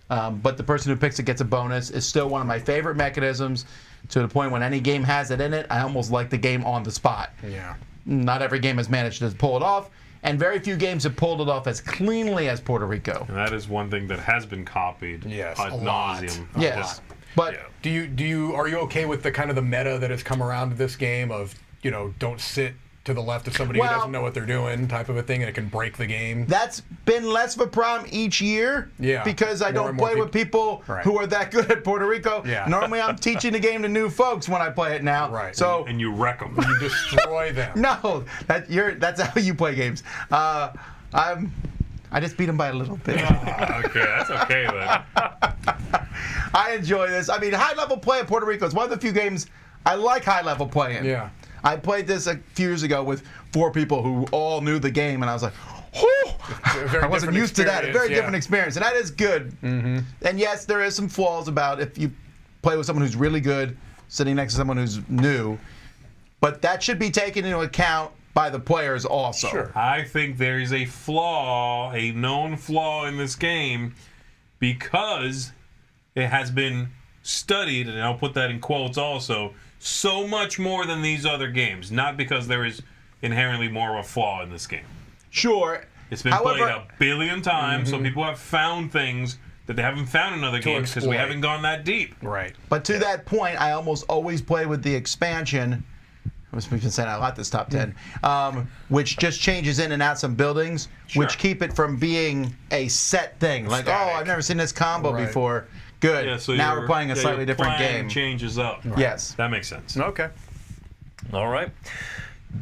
but the person who picks it gets a bonus, is still one of my favorite mechanisms, to the point when any game has it in it, I almost like the game on the spot. Yeah. Not every game has managed to pull it off, and very few games have pulled it off as cleanly as Puerto Rico. And that is one thing that has been copied. Yes, ad a lot. nauseum. Yes, but Yeah. Are you okay with the kind of the meta that has come around to this game of, you know, don't sit to the left of somebody Well- who doesn't know what they're doing type of a thing, and it can break the game? that's been less of a problem each year. Yeah. Because I More don't and more play with people Right. who are that good at Puerto Rico. Yeah. Normally I'm teaching the game to new folks when I play it now. Right. So And you wreck them. You destroy them. no, that's how you play games. I just beat them by a little bit. Okay, that's okay then. I enjoy this. I mean, high level play at Puerto Rico is one of the few games I like high level playing. Yeah. I played this a few years ago with 4 people who all knew the game, and I was like, whew! very I wasn't different used to that. A very experience, different yeah. experience, and that is good. And yes, there is some flaws about if you play with someone who's really good sitting next to someone who's new. But that should be taken into account by the players also. Sure. I think there is a flaw, a known flaw in this game, because it has been studied, and I'll put that in quotes also, so much more than these other games. Not because there is inherently more of a flaw in this game. Sure. It's been played a billion times, so people have found things that they haven't found in other games because we exploit. haven't gone that deep. Right. But to that point, I almost always play with the expansion. We've been saying a lot this top 10, which just changes in and out some buildings, which keep it from being a set thing. Like, Static. oh, I've never seen this combo Right. before. Good. Yeah, so now we're playing a slightly your different plan game. changes up. Yes. That makes sense. Okay. All right.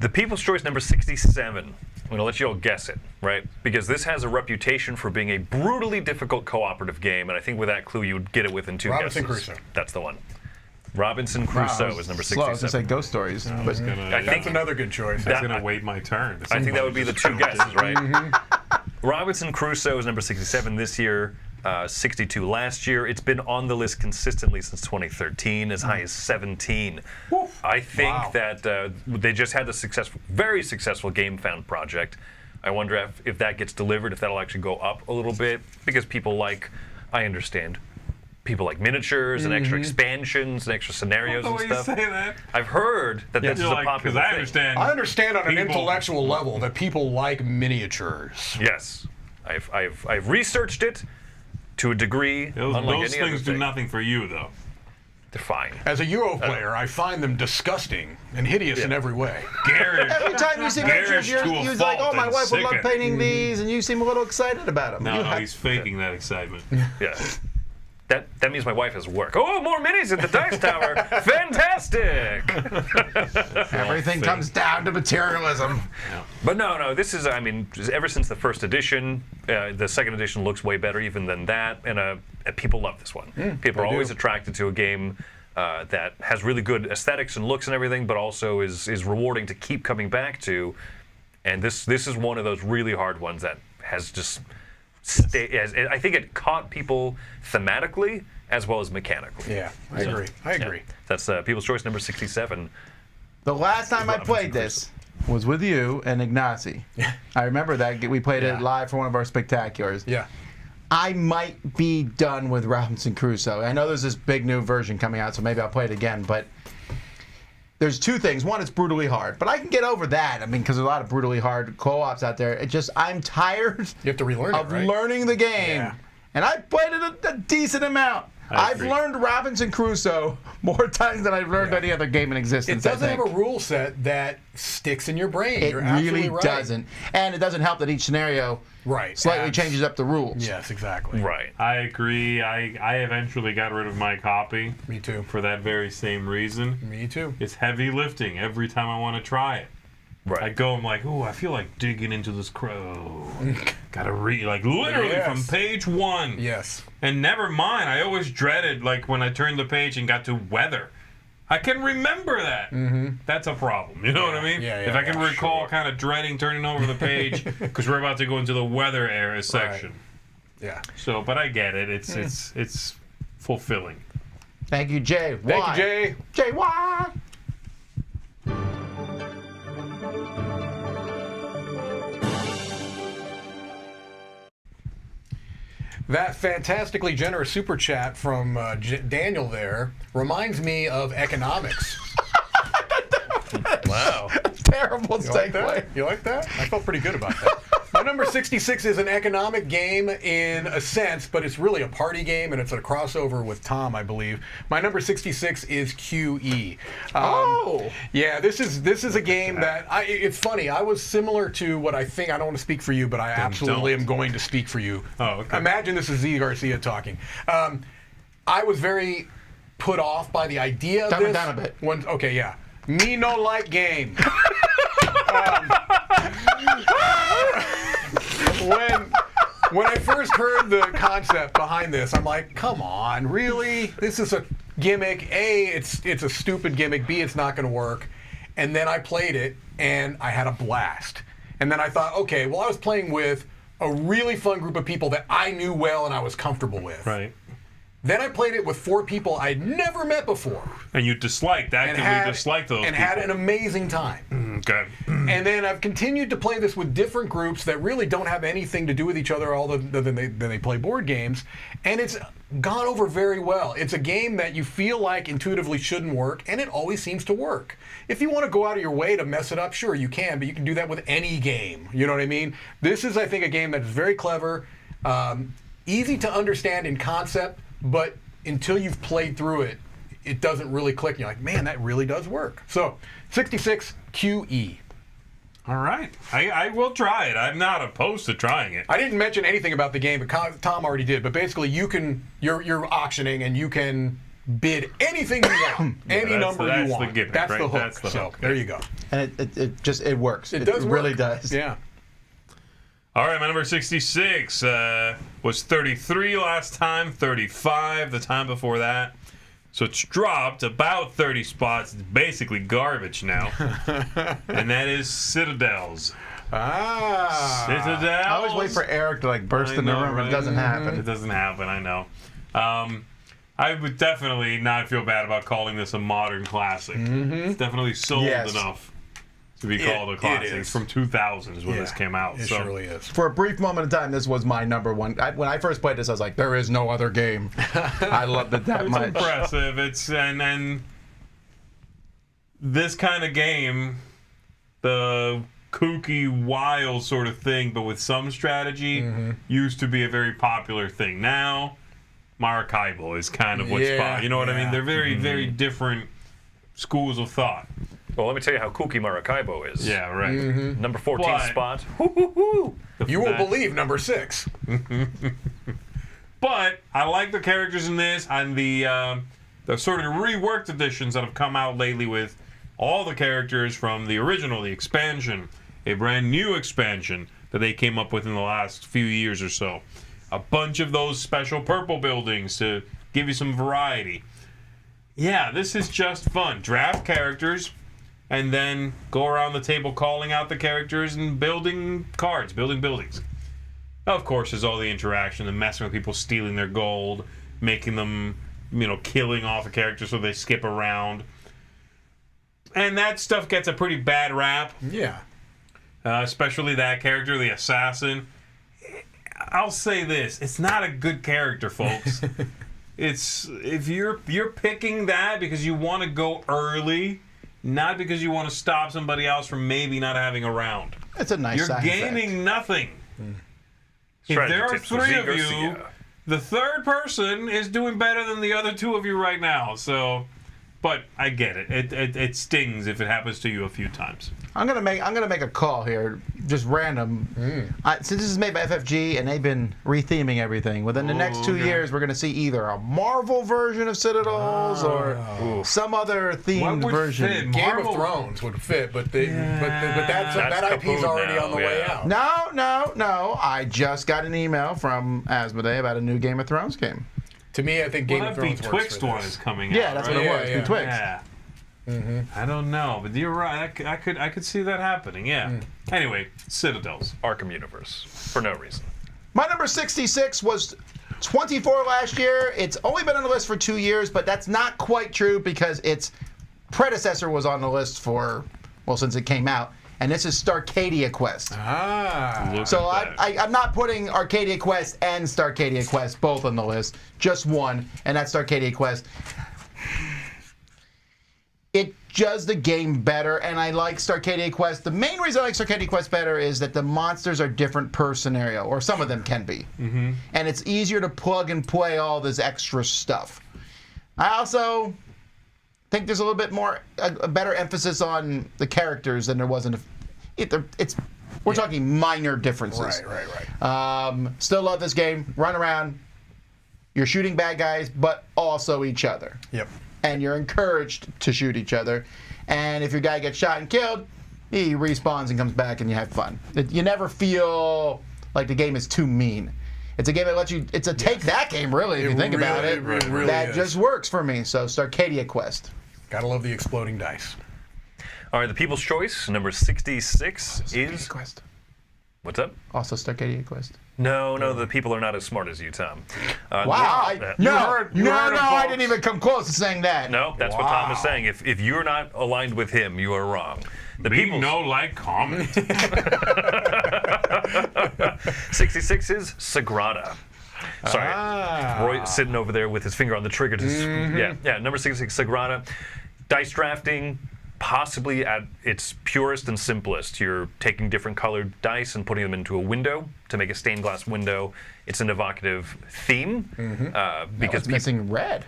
The People's Choice number 67. I'm going to let you all guess it, right? Because this has a reputation for being a brutally difficult cooperative game, and I think with that clue you would get it within 2 Robinson guesses. Crusoe. That's the one. Robinson Crusoe is number 67. I was going to say Ghost Stories. But I I think think That's another good choice. I was going to wait my turn. I think that would be the 2 guesses, right? Robinson Crusoe is number 67 this year, 62 last year. It's been on the list consistently since 2013, as high as 17. I think that they just had the very successful Game Found project. I wonder if that gets delivered, if that'll actually go up a little bit, because people like, I understand, people like miniatures and extra expansions and extra scenarios the and way you stuff. say that. I've heard that this is You're a like, popular because I thing. understand. I understand on an People- intellectual level that people like miniatures. Yes, I've researched it to a degree. Those unlike any things other do thing. nothing for you, though. They're fine. As a Euro player, I find them disgusting and hideous in every way. Garish. every time you see pictures, Garish to a you're like, fault oh, my and wife would love sickening. painting these, and you seem a little excited about them. No, he's faking that excitement. Yeah. That means my wife has work. Oh, more minis at the Dice Tower. Fantastic. Everything comes down to materialism. But no, this is, I mean, just ever since the first edition, the second edition looks way better even than that, and people love this one. People are always attracted to a game that has really good aesthetics and looks and everything, but also is rewarding to keep coming back to. And this is one of those really hard ones that has just I think it caught people thematically as well as mechanically. Yeah, I agree. I agree. That's People's Choice number 67. The last time I Robinson played this was with you and Ignacy. I remember that. We played it live for one of our spectaculars. Yeah. I might be done with Robinson Crusoe. I know there's this big new version coming out, so maybe I'll play it again, but there's 2 things. One, it's brutally hard, but I can get over that. I mean, because there's a lot of brutally hard co-ops out there. It just, I'm tired You have to relearn of it, right? learning the game. Yeah. And I played it a decent amount. I've agree. learned Robinson Crusoe more times than I've learned any other game in It existence. I doesn't have think. a rule set that sticks in your brain. It You're really absolutely right. doesn't. And it doesn't help that each scenario slightly changes up the rules. Yes, exactly. Right. I agree. I eventually got rid of my copy. Me too. For that very same reason. Me too. It's heavy lifting every time I want to try it. Right. I go, I'm like, ooh, I feel like digging into this crow. Gotta read, like, literally Yes. from page 1. Yes. And never mind, I always dreaded, like, when I turned the page and got to weather. I can remember that. That's a problem. You know what I mean? Yeah, if I can yeah, recall sure. kind of dreading turning over the page, because we're about to go into the weather area section. Yeah. So, but I get it. It's fulfilling. Thank you, Jay. Thank Why? you, Jay. Jay, why? That fantastically generous super chat from Daniel there reminds me of economics. Wow. Terrible You like segue. that? You like that? I felt pretty good about that. My number 66 is an economic game in a sense, but it's really a party game, and it's a crossover with Tom, I believe. My number 66 is QE. Yeah, this is a game that it's funny. I was similar to what I think. I don't want to speak for you, but I absolutely don't. am going to speak for you. Oh, okay. Imagine this is Zee Garcia talking. I was very put off by the idea of Dumb it this. down a bit. Okay, yeah. Me no like game. When I first heard the concept behind this, I'm like, come on, really? This is a gimmick. A, it's a stupid gimmick. B, it's not going to work. And then I played it, and I had a blast. And then I thought, okay, well, I was playing with a really fun group of people that I knew well and I was comfortable with. Right. Then I played it with 4 people I'd never met before. And you disliked, actively disliked those and people. had an amazing time. Okay. And then I've continued to play this with different groups that really don't have anything to do with each other other than they play board games. And it's gone over very well. It's a game that you feel like intuitively shouldn't work, and it always seems to work. If you want to go out of your way to mess it up, sure, you can, but you can do that with any game. You know what I mean? This is, I think, a game that is very clever, easy to understand in concept, but until you've played through it, it doesn't really click. You're like, man, that really does work. So, 66 QE. All right. I will try it. I'm not opposed to trying it. I didn't mention anything about the game, but Tom already did. But basically, you're auctioning and you can bid anything you want, any number you want. That's the gimmick, That's right? the hook. That's the so hook. there you go. And it works. It does. It really does. Yeah. All right, my number 66 was 33 last time, 35 the time before that. So it's dropped about 30 spots. It's basically garbage now. And that is Citadels. Citadels. I always wait for Eric to burst in the room, but it doesn't happen. It doesn't happen, I know. I would definitely not feel bad about calling this a modern classic. It's definitely sold enough to be called a classic. It's from 2000 is when this came out. It surely is. For a brief moment in time, this was my number one. When I first played this, I was like, there is no other game. I loved it that much. It's impressive. It's and this kind of game, the kooky, wild sort of thing, but with some strategy, used to be a very popular thing. Now, Maracaibo is kind of what's popular. You know what I mean? They're very, very different schools of thought. Well, let me tell you how kooky Maracaibo is. Yeah, right. Number 14 But- spot. You won't believe number 6. But I like the characters in this and the sort of reworked editions that have come out lately with all the characters from the original, the expansion, a brand new expansion that they came up with in the last few years or so. A bunch of those special purple buildings to give you some variety. Yeah, this is just fun. Draft characters and then go around the table calling out the characters and building cards, building buildings. Of course, there's all the interaction, the messing with people, stealing their gold, making them, killing off a character so they skip around. And that stuff gets a pretty bad rap. Yeah. Especially that character, the assassin. I'll say this, it's not a good character, folks. It's if you're picking that because you want to go early, not because you want to stop somebody else from maybe not having a round. It's a nice You're side gaining effect. nothing. If Strategy there are tips from 3 Zee of you, Garcia. the third person is doing better than the other 2 of you right now. So, but I get it. It stings if it happens to you a few times. I'm gonna make a call here, just random. Since this is made by FFG and they've been retheming everything, within the next 2 years we're gonna see either a Marvel version of Citadels or some other themed would version. fit? Game Marvel- of Thrones would fit, but that That's IP's kaput already now, on the way yeah. out. No. I just got an email from Asmodee about a new Game of Thrones game. To me, I think Game Well, of that Thrones works Betwixt for one this. is coming out. Yeah, that's what right? it was. Yeah. Betwixt. Yeah. I don't know, but you're right. I could see that happening. Yeah. Anyway, Citadels. Arkham Universe. For no reason. My number 66 was 24 last year. It's only been on the list for 2 years, but that's not quite true because its predecessor was on the list since it came out. And this is Starcadia Quest. Look So at that. I'm not putting Arcadia Quest and Starcadia Quest both on the list. Just one, and that's Starcadia Quest. It does the game better, and I like Starcadia Quest. The main reason I like Starcadia Quest better is that the monsters are different per scenario, or some of them can be. And it's easier to plug and play all this extra stuff. I also think there's a little bit more, a better emphasis on the characters than there was in we're talking minor differences. Right. Still love this game. Run around. You're shooting bad guys, but also each other. Yep. And you're encouraged to shoot each other. And if your guy gets shot and killed, he respawns and comes back and you have fun. You never feel like the game is too mean. It's a game that lets you, it's a take that game really, if you think about it. It really that is. just works for me. So Starcadia Quest. Gotta love the exploding dice. All right, the People's Choice, number 66 is... Quest. What's up? Also Starcadia Quest. No, the people are not as smart as you, Tom. Wow. heard him, I folks. didn't even come close to saying that. No, that's what Tom is saying. If you're not aligned with him, you are wrong. The Leave people no like comment. 66 is Sagrada. Sorry, Roy sitting over there with his finger on the trigger. Yeah. Number 66, Sagrada. Dice drafting, possibly at its purest and simplest. You're taking different colored dice and putting them into a window to make a stained glass window. It's an evocative theme because It's missing red.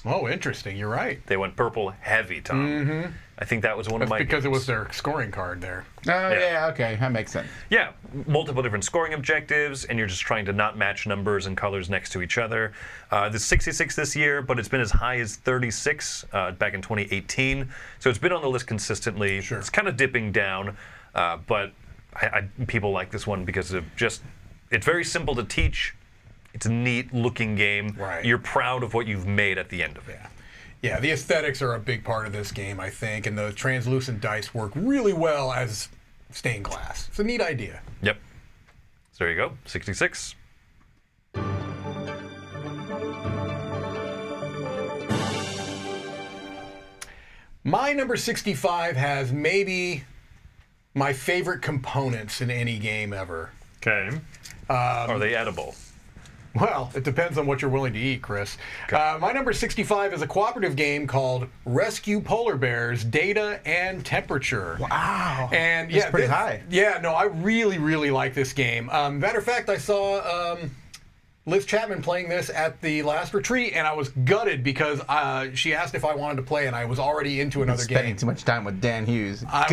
Oh, interesting. You're right. they went purple heavy, Tom. I think that was one of That's my because it was their scoring card there. Oh, yeah, okay. That makes sense. Yeah, multiple different scoring objectives, and you're just trying to not match numbers and colors next to each other. The 66 this year, but it's been as high as 36 back in 2018. So it's been on the list consistently. Sure. It's kind of dipping down, but people like this one because of it's very simple to teach. It's a neat looking game. Right. You're proud of what you've made at the end of it. Yeah, the aesthetics are a big part of this game, I think, and the translucent dice work really well as stained glass. It's a neat idea. Yep. So there you go, 66. My number 65 has maybe my favorite components in any game ever. Okay. Are they edible? Well, it depends on what you're willing to eat, Chris. My number 65 is a cooperative game called Rescue Polar Bears, Data and Temperature. Wow. And That's pretty high. Yeah, no, I really, really like this game. Matter of fact, I saw Liz Chapman playing this at the last retreat, and I was gutted because she asked if I wanted to play, and I was already into another Spending game. too much time with Dan Hughes. I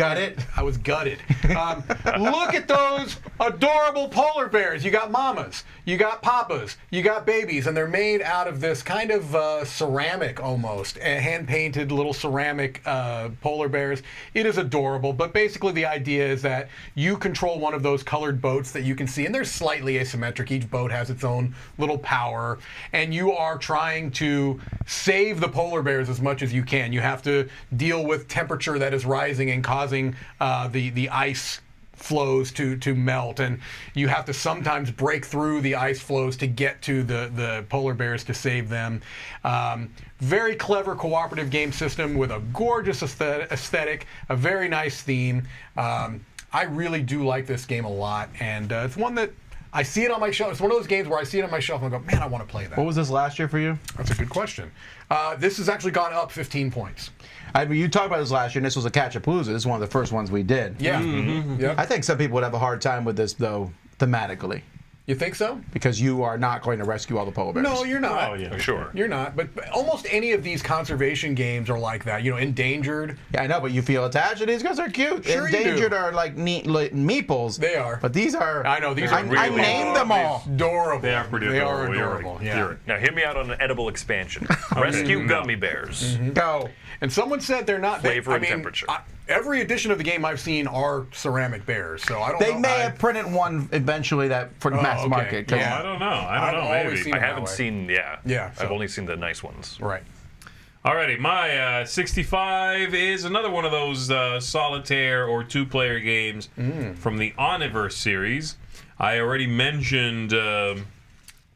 was gutted. Look at those adorable polar bears. You got mamas, you got papas, you got babies, and they're made out of this kind of ceramic almost, hand-painted little ceramic polar bears. It is adorable, but basically the idea is that you control one of those colored boats that you can see, and they're slightly asymmetric. Each boat has its own little power, and you are trying to save the polar bears as much as you can. You have to deal with temperature that is rising and causing the ice flows to melt, and you have to sometimes break through the ice flows to get to the polar bears to save them. Very clever cooperative game system with a gorgeous aesthetic, a very nice theme. I really do like this game a lot, and it's one that I see it on my shelf. It's one of those games where I see it on my shelf and I go, man, I want to play that. What was this last year for you? That's a good question. This has actually gone up 15 points. I mean, you talked about this last year, and this was a Catch-a-Palooza. This is one of the first ones we did. Yeah. Yep. I think some people would have a hard time with this, though, thematically, You think so? because you are not going to rescue all the polar bears. No, you're not. Oh, yeah. Sure. You're not. But almost any of these conservation games are like that. You know, Endangered. Yeah, I know, but you feel attached, and these guys are cute. Sure you Endangered do. are like neat meeples. They are. But these are. I know, these are I really named them all. Adorable. They are pretty They adorable. are You're adorable. right. Yeah. You're right. Now, hear me out on an edible expansion. Rescue gummy bears. Go. And someone said they're not. Flavor and temperature. Every edition of the game I've seen are ceramic bears, so I don't know. They may have printed one eventually that for mass okay. market. 'cause- Yeah. I don't know. I've always Maybe. seen I it that haven't way. seen, Yeah, so- I've only seen the nice ones. Right. Alrighty, my 65 is another one of those solitaire or two-player games from the Oniverse series. I already mentioned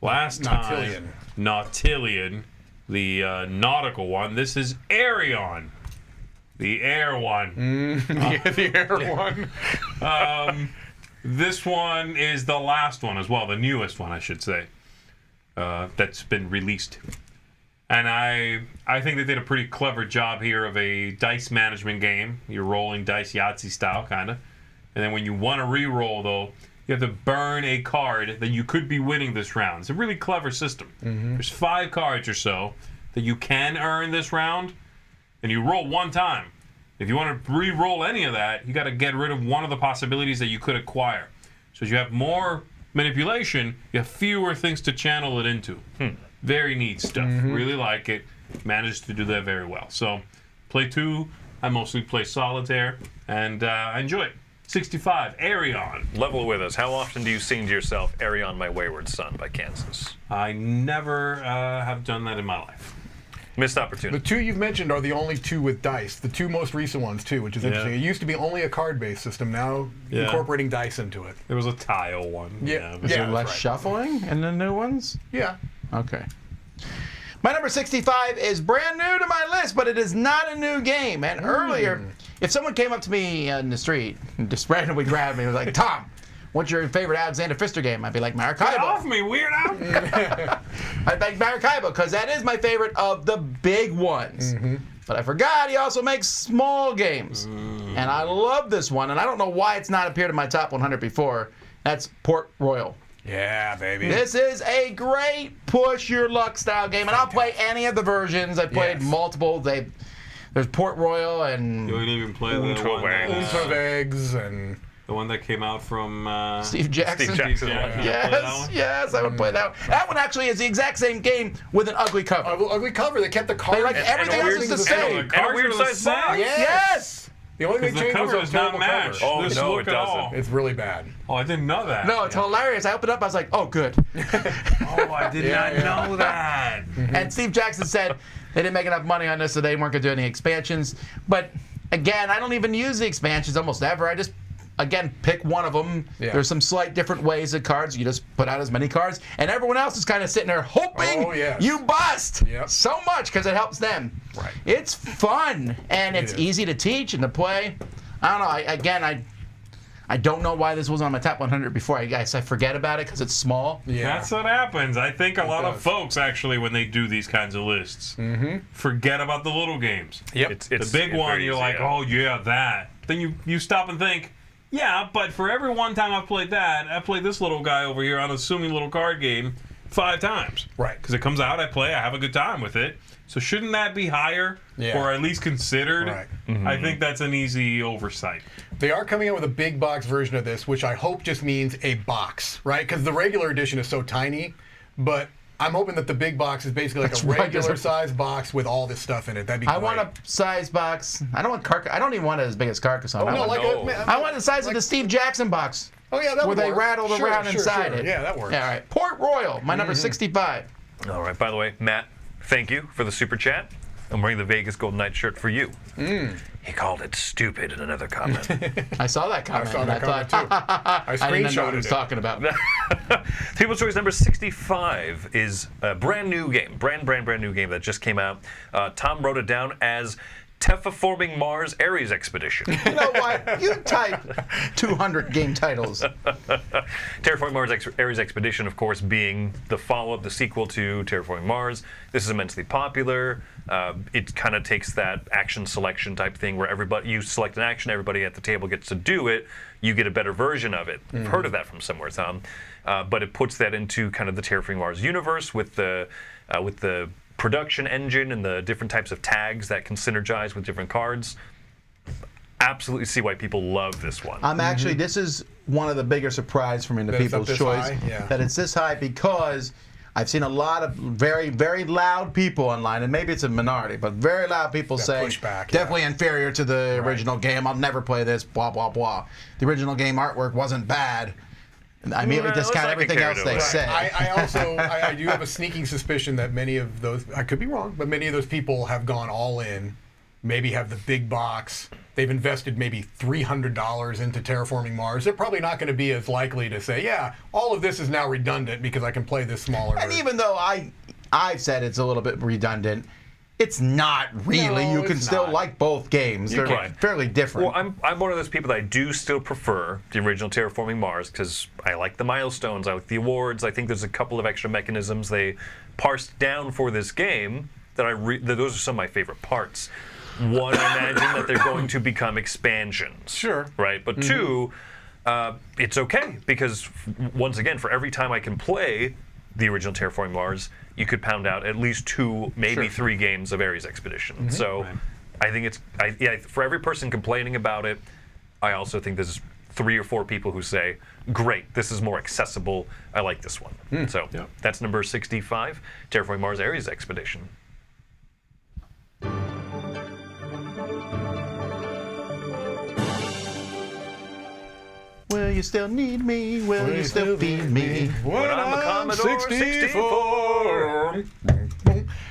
last time Nautilian, the nautical one. This is Arion, the air one. The air one. This one is the last one as well, the newest one, I should say, that's been released. And I think they did a pretty clever job here of a dice management game. You're rolling dice Yahtzee style, kind of. And then when you want to re-roll, though, you have to burn a card that you could be winning this round. It's a really clever system. There's 5 cards or so that you can earn this round, and you roll one time. If you want to re-roll any of that, you got to get rid of one of the possibilities that you could acquire. So as you have more manipulation, you have fewer things to channel it into. Very neat stuff. Really like it. Managed to do that very well. So, play 2. I mostly play solitaire, and I enjoy it. 65, Arion. Level with us. How often do you sing to yourself, Arion, my wayward son by Kansas? I never have done that in my life. Missed The opportunity. two you've mentioned are the only two with dice. The two most recent ones too, which is interesting. It used to be only a card-based system. Now incorporating dice into it. There was a tile one. Yeah. but- Is there that's less right. shuffling in the new ones? Yeah. Okay. My number 65 is brand new to my list, but it is not a new game. And earlier, if someone came up to me in the street and just randomly grabbed me and was like, Tom, what's your favorite Alexander Pfister game? I'd be like, Get Maracaibo. off me, weirdo! I'd like Maracaibo because that is my favorite of the big ones. But I forgot he also makes small games. And I love this one, and I don't know why it's not appeared in my top 100 before. That's Port Royal. Yeah, baby. This is a great push your luck style game, and I'll play any of the versions. I played Yes. multiple. There's Port Royal and You didn't even play the Ultra one, Wags. Unta of eggs and the one that came out from Steve Jackson. Steve Jackson. Jackson. Yes, Play that one? yes, I would play that one. That one actually is the exact same game with an ugly cover. ugly cover. They kept the card. Like everything else is the same. And a weird size box. Yes. The only thing The changed was cover a is not terrible cover. matched. Oh, This no, look it at doesn't. all. It's really bad. Oh, I didn't know that. No, it's hilarious. I opened up. I was like, oh, good. Oh, I did not know that. And Steve Jackson said they didn't make enough money on this, so they weren't going to do any expansions. But again, I don't even use the expansions almost ever. I just, again, pick one of them. Yeah. There's some slight different ways of cards. You just put out as many cards, and everyone else is kind of sitting there hoping Oh, yes. you bust Yep. so much because it helps them. Right. It's fun, and it's is. easy to teach and to play. I don't know. I don't know why this was on my top 100 before. I guess I forget about it because it's small. Yeah. That's what happens. I think a lot of does. folks actually, when they do these kinds of lists, forget about the little games. Yep. It's The big very one, you're easy, like, yeah. oh yeah, that. Then you stop and think, yeah, but for every one time I've played that, I played this little guy over here, unassuming little card game, 5 times. Right. Because it comes out, I play, I have a good time with it. So shouldn't that be higher, Yeah. or at least considered? Right. I think that's an easy oversight. They are coming out with a big box version of this, which I hope just means a box, right? Because the regular edition is so tiny, but I'm hoping that the big box is basically like That's a right, regular 'cause size box with all this stuff in it. That'd be great. I want a size box. I don't want I don't even want it as big as Carcassonne. Oh, no, like no. I want the size of the Steve Jackson box. Oh yeah, that Where would they work. rattled Sure, around sure, inside sure. it. Yeah, that works. Yeah, all right. Port Royal, my number 65. All right. By the way, Matt, thank you for the super chat. I'm wearing the Vegas Golden Knights shirt for you. He called it stupid in another comment. I saw that comment. saw and that I thought, comment, too. I I didn't know what he was screenshotted it. talking about. People's Choice number 65 is a brand new game, brand new game that just came out. Tom wrote it down as Terraforming Mars Ares Expedition. You know why? You type 200 game titles. Terraforming Mars Ares Expedition, of course, being the follow-up, the sequel to Terraforming Mars. This is immensely popular. It kind of takes that action selection type thing where you select an action, everybody at the table gets to do it. You get a better version of it. You've heard of that from somewhere, Tom. But it puts that into kind of the Terraforming Mars universe with the production engine and the different types of tags that can synergize with different cards. Absolutely see why people love this one. I'm actually, this is one of the bigger surprise for me in the That it's up People's this Choice. high? Yeah. That it's this high because I've seen a lot of very, very loud people online, and maybe it's a minority, but very loud people say, pushback, definitely inferior to the original game. I'll never play this, blah, blah, blah. The original game artwork wasn't bad. I immediately Well, discount let's not everything compare else it they away. say. I also I do have a sneaking suspicion that many of those, I could be wrong, but many of those people have gone all in, maybe have the big box. They've invested maybe $300 into Terraforming Mars. They're probably not going to be as likely to say, yeah, all of this is now redundant because I can play this smaller And version. even though I've said it's a little bit redundant, it's not really. No, You can it's still not. like both games. They're can. fairly different. Well, I'm one of those people that I do still prefer the original Terraforming Mars because I like the milestones, I like the awards. I think there's a couple of extra mechanisms they parsed down for this game that those are some of my favorite parts. One, I imagine that they're going to become expansions. Sure. Right? But two, it's okay because once again, for every time I can play the original Terraforming Mars, you could pound out at least 2, maybe 3 games of Ares Expedition. So I think for every person complaining about it, I also think there's 3 or 4 people who say, great, this is more accessible. I like this one. So that's number 65, Terraforming Mars Ares Expedition. Will you still need me? Will you still feed me? When I'm a Commodore 64.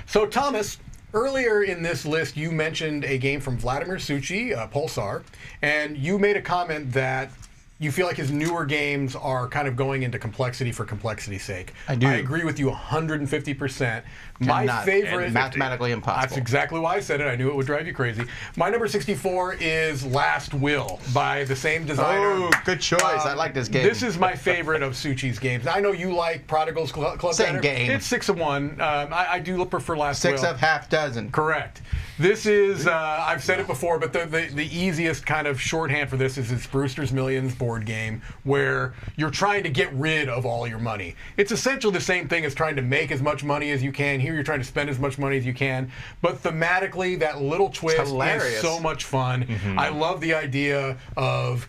So, Thomas, earlier in this list, you mentioned a game from Vladimir Suchi, Pulsar, and you made a comment that you feel like his newer games are kind of going into complexity for complexity's sake. I do. I agree with you 150%. My Cannot. favorite... And mathematically impossible. That's exactly why I said it. I knew it would drive you crazy. My number 64 is Last Will by the same designer. Oh, good choice. I like this game. This is my favorite of Suchi's games. I know you like Prodigal's Club. Same better. game. It's 6 of 1. I do prefer Last Six Will. of half dozen. Correct. This is, I've said it before, but the easiest kind of shorthand for this is this Brewster's Millions board game where you're trying to get rid of all your money. It's essentially the same thing as trying to make as much money as you can. Here you're trying to spend as much money as you can. But thematically, that little twist is so much fun. Mm-hmm. I love the idea of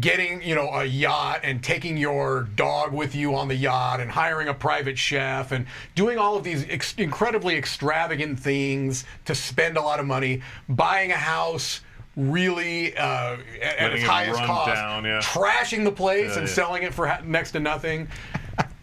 getting, a yacht and taking your dog with you on the yacht and hiring a private chef and doing all of these incredibly extravagant things to spend a lot of money, buying a house really at its highest cost, trashing the place and selling it for next to nothing.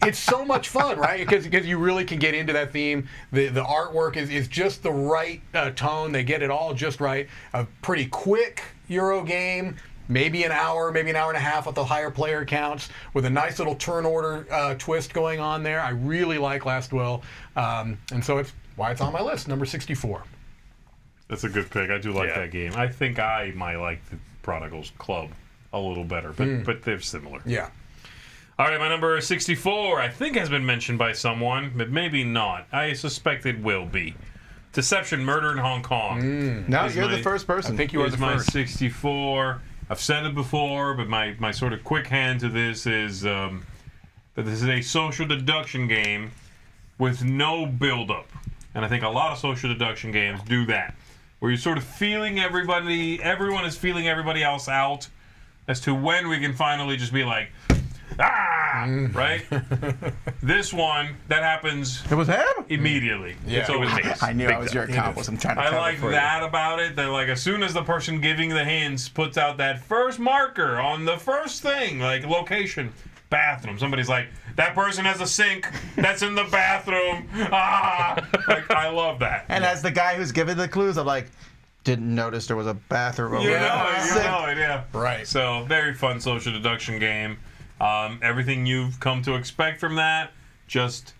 It's so much fun, right? Because you really can get into that theme. The artwork is just the right tone. They get it all just right. A pretty quick Euro game. Maybe an hour and a half with the higher player counts, with a nice little turn order twist going on there. I really like Last Will, and so it's why it's on my list, number 64. That's a good pick. I do like that game. I think I might like the Prodigal's Club a little better, but they're similar. Yeah. All right, my number 64, I think has been mentioned by someone, but maybe not. I suspect it will be. Deception, Murder in Hong Kong. No, you're the first person. I think you are the my first. 64. I've said it before, but my sort of quick hand to this is that this is a social deduction game with no build-up. And I think a lot of social deduction games do that, where you're sort of feeling everyone is feeling everybody else out as to when we can finally just be like, right? This one, that happens It was him? immediately. Yeah. It's always me. I knew I was your accomplice. I'm trying to I cover like for that about it. That like as soon as the person giving the hints puts out that first marker on the first thing, like location, bathroom. Somebody's like, that person has a sink that's in the bathroom. Like, I love that. And as the guy who's giving the clues, I'm like, didn't notice there was a bathroom over there. Yeah. Right. So very fun social deduction game. Everything you've come to expect from that, just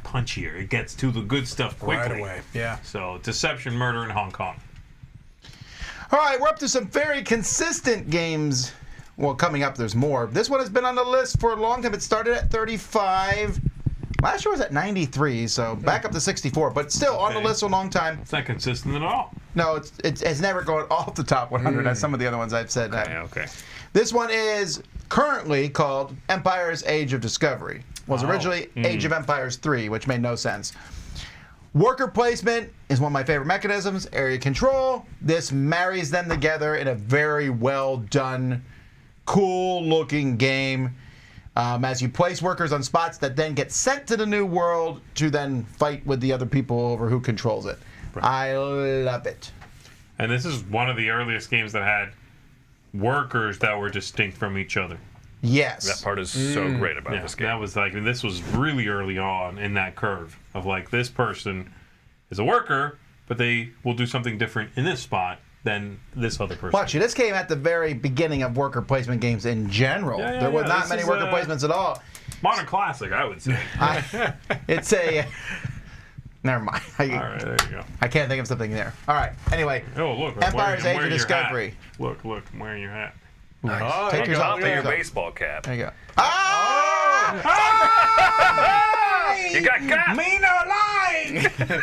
punchier. It gets to the good stuff quickly. Right away. Yeah. So Deception, Murder in Hong Kong. All right, we're up to some very consistent games. Well, coming up, there's more. This one has been on the list for a long time. It started at 35. Last year was at 93, so back up to 64, but still on the list a long time. It's not consistent at all. No, it's never going off the top 100 as some of the other ones I've said. Okay. This one is currently called Empire's Age of Discovery. Was originally Age of Empires 3, which made no sense. Worker placement is one of my favorite mechanisms. Area control. This marries them together in a very well done, cool-looking game. As you place workers on spots that then get sent to the new world to then fight with the other people over who controls it. Right. I love it. And this is one of the earliest games that had workers that were distinct from each other. Yes. That part is so great about this game. That was like, this was really early on in that curve of like, this person is a worker, but they will do something different in this spot than this other person. Watch you. This came at the very beginning of worker placement games in general. There were not many worker placements at all. Modern classic, I would say. It's a... Never mind. All right, there you go. I can't think of something there. All right. Anyway. Oh, look. Empire's Age of Discovery. Look, I'm wearing your hat. Nice. Oh, Take yours off. Top of your baseball cap. There you go. You got got. Me no line!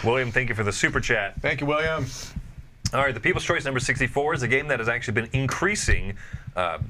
William, thank you for the super chat. Thank you, William. All right, the People's Choice number 64 is a game that has actually been increasing.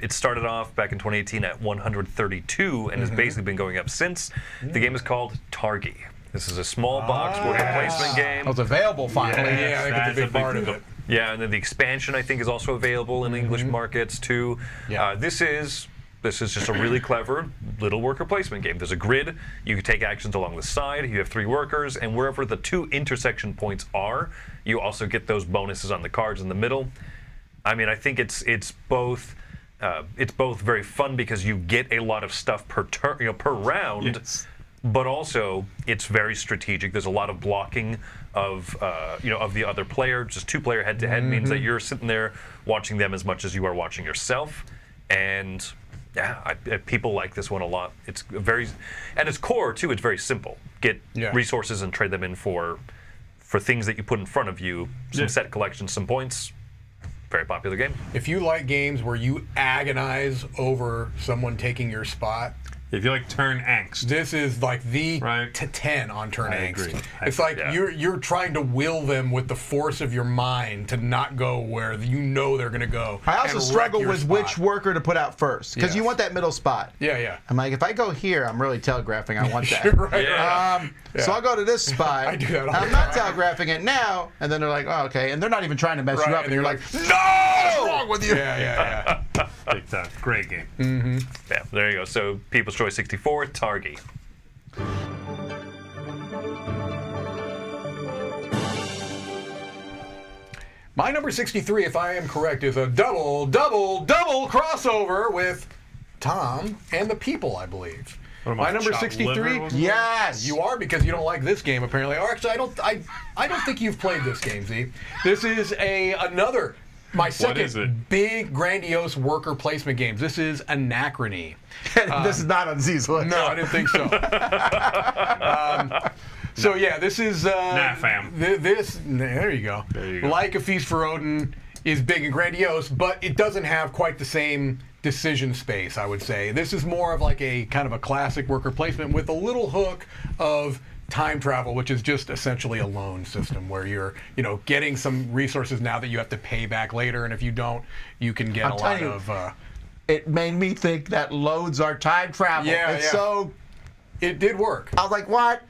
It started off back in 2018 at 132 and has basically been going up since. The game is called Targi. This is a small box worker placement game. Oh, it's available finally. Yeah, I think it's a big part of it. Yeah, and then the expansion I think is also available in English markets too. Yeah. This is just a really clever little worker placement game. There's a grid. You can take actions along the side. You have 3 workers, and wherever the 2 intersection points are, you also get those bonuses on the cards in the middle. I mean, I think it's both very fun because you get a lot of stuff per turn, per round. Yes. but also it's very strategic. There's a lot of blocking of of the other player. Just two-player head-to-head means that you're sitting there watching them as much as you are watching yourself. And yeah, people like this one a lot. It's and its core too. It's very simple. Get resources and trade them in for things that you put in front of you. Some set collections, some points. Very popular game. If you like games where you agonize over someone taking your spot, If you like turn angst, this is like the Right. 10 on turn I angst. agree. It's like you're trying to will them with the force of your mind to not go where you know they're going to go. I also and struggle wreck your with spot. which worker to put out first because you Yes. want that middle spot. Yeah. I'm like, if I go here, I'm really telegraphing I want that. Right. Yeah. So I'll go to this spot. I do that all I'm the not time. telegraphing it now, and then they're like, oh, okay, and they're not even trying to mess Right, you up, and you're like, no, what's wrong with you? Yeah. big time. Great game. Yeah, there you go. So People's Choice 64, Targi. My number 63, if I am correct, is a double crossover with Tom and the People, I believe. What am My I, number chopped 63. liver was it? Yes. You are, because you don't like this game apparently. Or actually, I don't think you've played this game, Z. This is another my is second it? big grandiose worker placement games. This is Anachrony. This is not on Z's list. No, I didn't think so. So yeah, this is fam. There you go. There you go. Like A Feast for Odin is big and grandiose, but it doesn't have quite the same decision space, I would say. This is more of like a kind of a classic worker placement with a little hook of time travel, which is just essentially a loan system where you're, getting some resources now that you have to pay back later, and if you don't, you can get a lot of. It made me think that loads are time travel. It's so. It did work. I was like, what?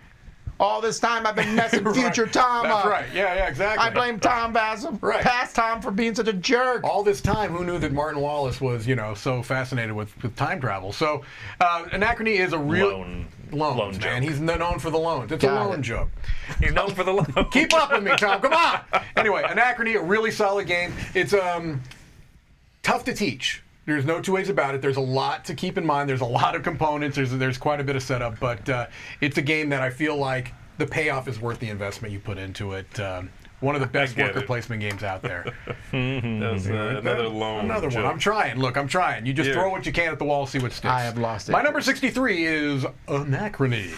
All this time I've been messing future Tom That's up. right. Yeah, exactly. I blame Tom Vasel, past Tom, for being such a jerk. All this time, who knew that Martin Wallace was, so fascinated with time travel? So, Anachrony is a real loans, man. joke. He's known for the loans. It's a loan joke. He's known for the loan. Keep up with me, Tom. Come on. Anyway, Anachrony, a really solid game. It's tough to teach. There's no two ways about it. There's a lot to keep in mind. There's a lot of components. There's quite a bit of setup, but it's a game that I feel like the payoff is worth the investment you put into it. One of the best worker placement games out there. That was another loan. Another one. joke. I'm trying. Look, I'm trying. You just throw what you can at the wall, see what sticks. I have lost it. My number 63 is Anachrony.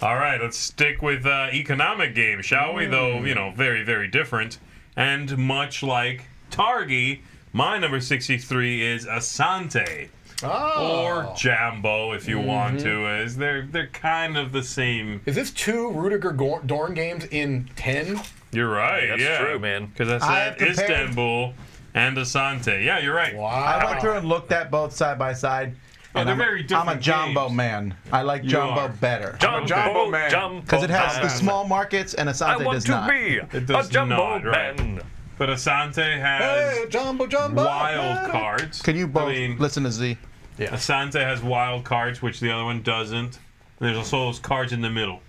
All right, let's stick with economic games, shall we? Though, very, very different. And much like Targi, my number 63 is Asante. Or Jambo, if you want to. As they're kind of the same. Is this 2 Rudiger Dorn games in 10? You're right. That's true, man. Because I I said have compared- Istanbul and Asante. Yeah, you're right. Wow. I went through and looked at both side by side. and they're I'm, very different I'm a Jumbo games. man. I like Jumbo are. better. Jumbo man. Because it has the small markets and I Asante want does to not. be It a does jumbo not, right. man. But Asante has Hey, Jumbo. wild cards. Can you both I mean, listen to Z? Asante has wild cards, which the other one doesn't. And there's also those cards in the middle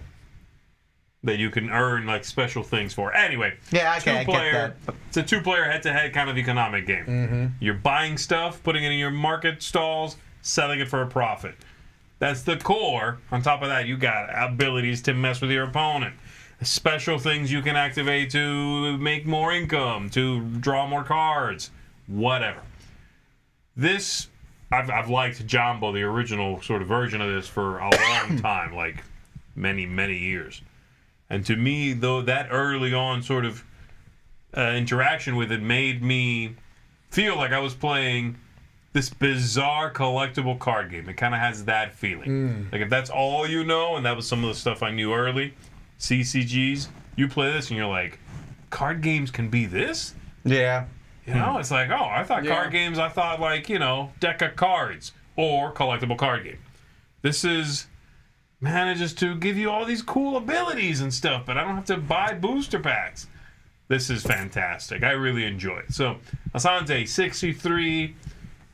that you can earn like special things for. Anyway, Yeah, okay, I get two-player. that. It's a 2-player head-to-head kind of economic game. You're buying stuff, putting it in your market stalls, selling it for a profit. That's the core. On top of that, you got abilities to mess with your opponent. Special things you can activate to make more income, to draw more cards, whatever. This, I've liked Jumbo, the original sort of version of this, for a long time, like many, many years. And to me, though, that early on sort of interaction with it made me feel like I was playing this bizarre collectible card game. It kind of has that feeling. Like if that's all you know, and that was some of the stuff I knew early, CCGs, you play this and you're like, card games can be this? Yeah. It's like, oh, I thought card games, I thought like, deck of cards or collectible card game. This is manages to give you all these cool abilities and stuff, but I don't have to buy booster packs. This is fantastic. I really enjoy it. So, Asante 63,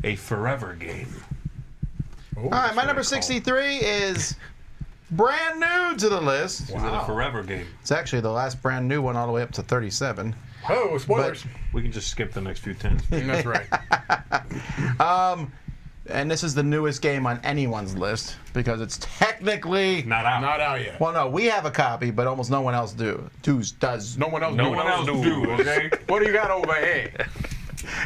a forever game. All right, my number 63 is brand new to the list. Is it a forever game? It's actually the last brand new one all the way up to 37. Oh, spoilers. We can just skip the next few tens. That's right. and this is the newest game on anyone's list because it's technically Not out. Not out yet. Well, no, we have a copy, but almost no one else does. No one else. No one else do, okay? What do you got over here?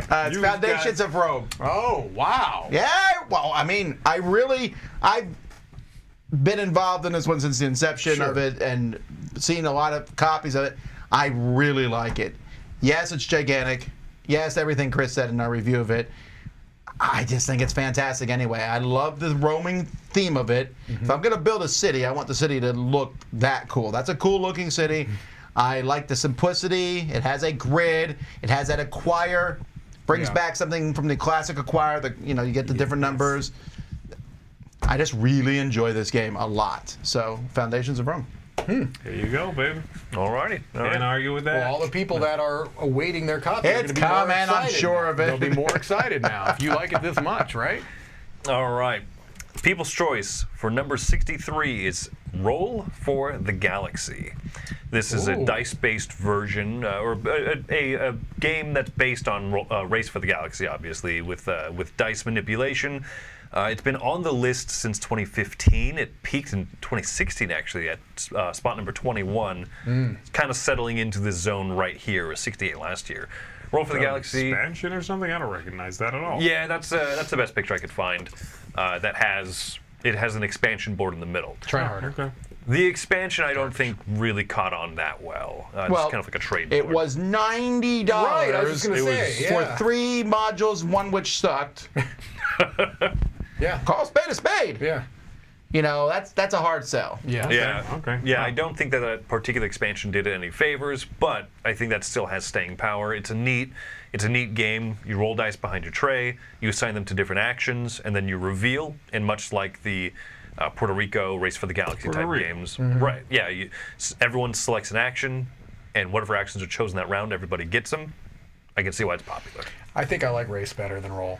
It's You Foundations guys- of Rome. Oh wow. Yeah, well, I mean, I've been involved in this one since the inception Sure. of it and seen a lot of copies of it. I really like it. Yes, it's gigantic. Yes, everything Chris said in our review of it. I just think it's fantastic anyway. I love the roaming theme of it. If I'm going to build a city, I want the city to look that cool. That's a cool looking city. I like the simplicity. It has a grid. It has that acquire. Brings Yeah. back something from the classic acquire. You get the different numbers. I just really enjoy this game a lot. So, Foundations of Rome. There you go, baby. Alrighty. All right. Can't argue with that. Well, all the people that are awaiting their copy are It's going to be more coming, I'm excited. sure of it. They'll be more excited now if you like it this much, right? All right. People's choice for number 63 is Roll for the Galaxy. This is a Ooh. dice-based version, or a game that's based on Race for the Galaxy, obviously, with dice manipulation. It's been on the list since 2015. It peaked in 2016, actually, at spot number 21. It's kind of settling into this zone right here, with 68 last year. Roll for the Galaxy. Expansion or something? I don't recognize that at all. Yeah, that's the best picture I could find. That has an expansion board in the middle. Try harder. Okay. The expansion, I don't think, really caught on that well. It's Well, kind of like a trade. It board. was $90 Right, I was just going to say, for yeah. 3 modules, one which sucked. Yeah. Call a spade a spade. Yeah. That's a hard sell. Yeah. Yeah. Okay. Yeah, I don't think that particular expansion did it any favors, but I think that still has staying power. It's a neat game. You roll dice behind your tray, you assign them to different actions, and then you reveal. And much like the Puerto Rico Race for the Galaxy Puerto type Rico. games, right? Yeah. Everyone selects an action, and whatever actions are chosen that round, everybody gets them. I can see why it's popular. I think I like race better than roll.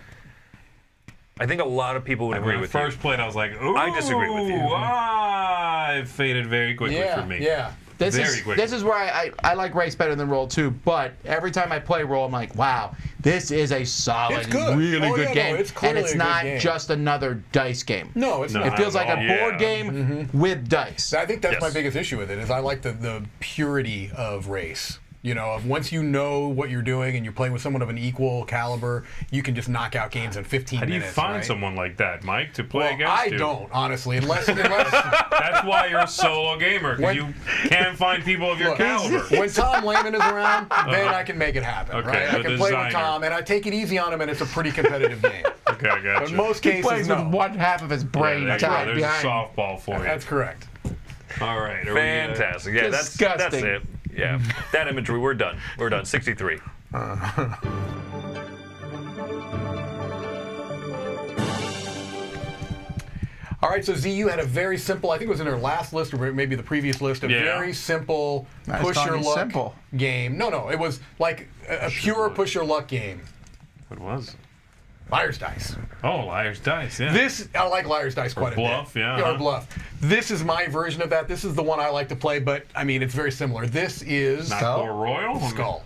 I think a lot of people would When agree I with first you. played, I was like, ooh. I disagree with you. It faded very quickly for me. Yeah. This Very is quickly. this is where I like race better than roll too. But every time I play roll, I'm like, wow, this is a solid, It's good. really Oh, good yeah, no, game, it's and clearly it's a good not game. just another dice game. No, it's No. not. It feels like a Yeah. board game with dice. I think that's my Yes. biggest issue with it is I like the purity of race. Of once you know what you're doing and you're playing with someone of an equal caliber, you can just knock out games in 15 How do you minutes. find right? someone like that, Mike, to play Well, against I you? don't, honestly, unless That's why you're a solo gamer, because When- you can't find people of your Look, caliber. when Tom Lehman is around, then I can make it happen, Okay, right? I the can play with designer. Tom, and I take it easy on him, and it's a pretty competitive game. Okay, I got But you. most He cases, plays no. with one half of his brain there you go. tied There's behind. a softball for you. That's correct. All right. are we, Fantastic. Yeah, that's Disgusting. it. Yeah. That imagery, we're done. We're done. 63. All right, so Z, you had a very simple, I think it was in our last list or maybe the previous list, a Yeah. very simple Nice push your talking luck simple. game. No, it was like a pure push your luck game. What was it? Liar's Dice. Oh, Liar's Dice, yeah. This, I like Liar's Dice quite Bluff, a bit. yeah, Or uh-huh. Bluff. This is my version of that. This is the one I like to play, but I mean, it's very similar. This is Not Skull? Port Royal? Skull.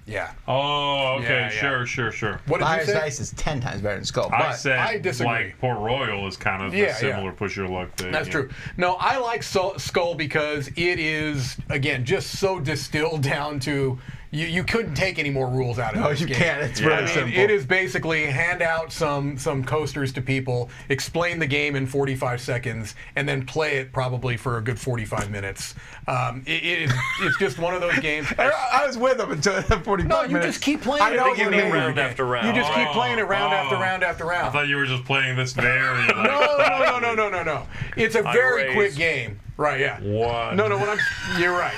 Yeah. Oh, okay, Yeah, yeah. sure. What did Liar's you say? Dice is 10 times better than Skull. I But said, I disagree. like, Port Royal is kind of Yeah, a similar yeah. push your luck thing. That's yeah. true. No, I like Skull because it is, again, just so distilled down to you couldn't take any more rules out of No, this you game. can't. It's Yeah. really I mean, simple. it is basically hand out some coasters to people, explain the game in 45 seconds, and then play it probably for a good 45 minutes. It's just one of those games. I was with him until 45 No, you minutes. just keep playing I it know over you and mean. over round again. after round. You just keep playing it round after Oh. round after round. I thought you were just playing this very. Like, No. It's a very raised. quick game. Right, yeah. What? No, you're right.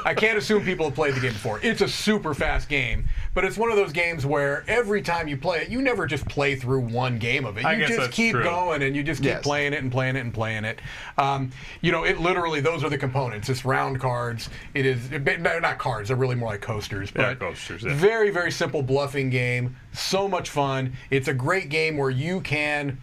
I can't assume people have played the game before. It's a super fast game, but it's one of those games where every time you play it, you never just play through one game of it. I You guess just that's keep true. going and you just keep Yes. playing it and playing it and playing it. It literally, those are the components. It's round cards. They're not cards, they're really more like coasters. Yeah, But coasters, yeah. Very, very simple bluffing game. So much fun. It's a great game where you can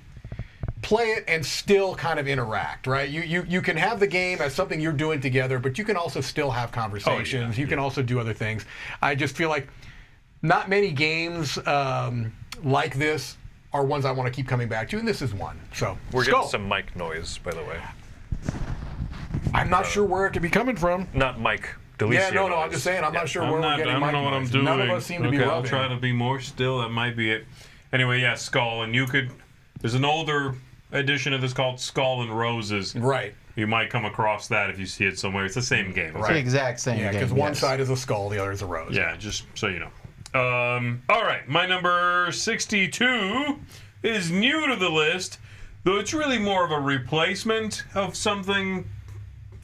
play it and still kind of interact, right? You can have the game as something you're doing together, but you can also still have conversations. You can also do other things. I just feel like not many games like this are ones I want to keep coming back to, and this is one. So We're Skull. getting some mic noise, by the way. I'm not sure where it could be coming from. Not Mike DiLisio. Yeah, no, noise. I'm just saying, I'm not sure I'm where not, we're getting I don't mic know what I'm noise. doing. None of us seem to be Okay, rubbing. I'll try to be more still. That might be it. Anyway, yeah, Skull. And you could... There's an older edition of this called Skull and Roses. Right. You might come across that if you see it somewhere. It's the same game. It's the exact same Yeah, game. because one yes. side is a skull, the other is a rose. Yeah, just so you know. All right, my number 62 is new to the list, though it's really more of a replacement of something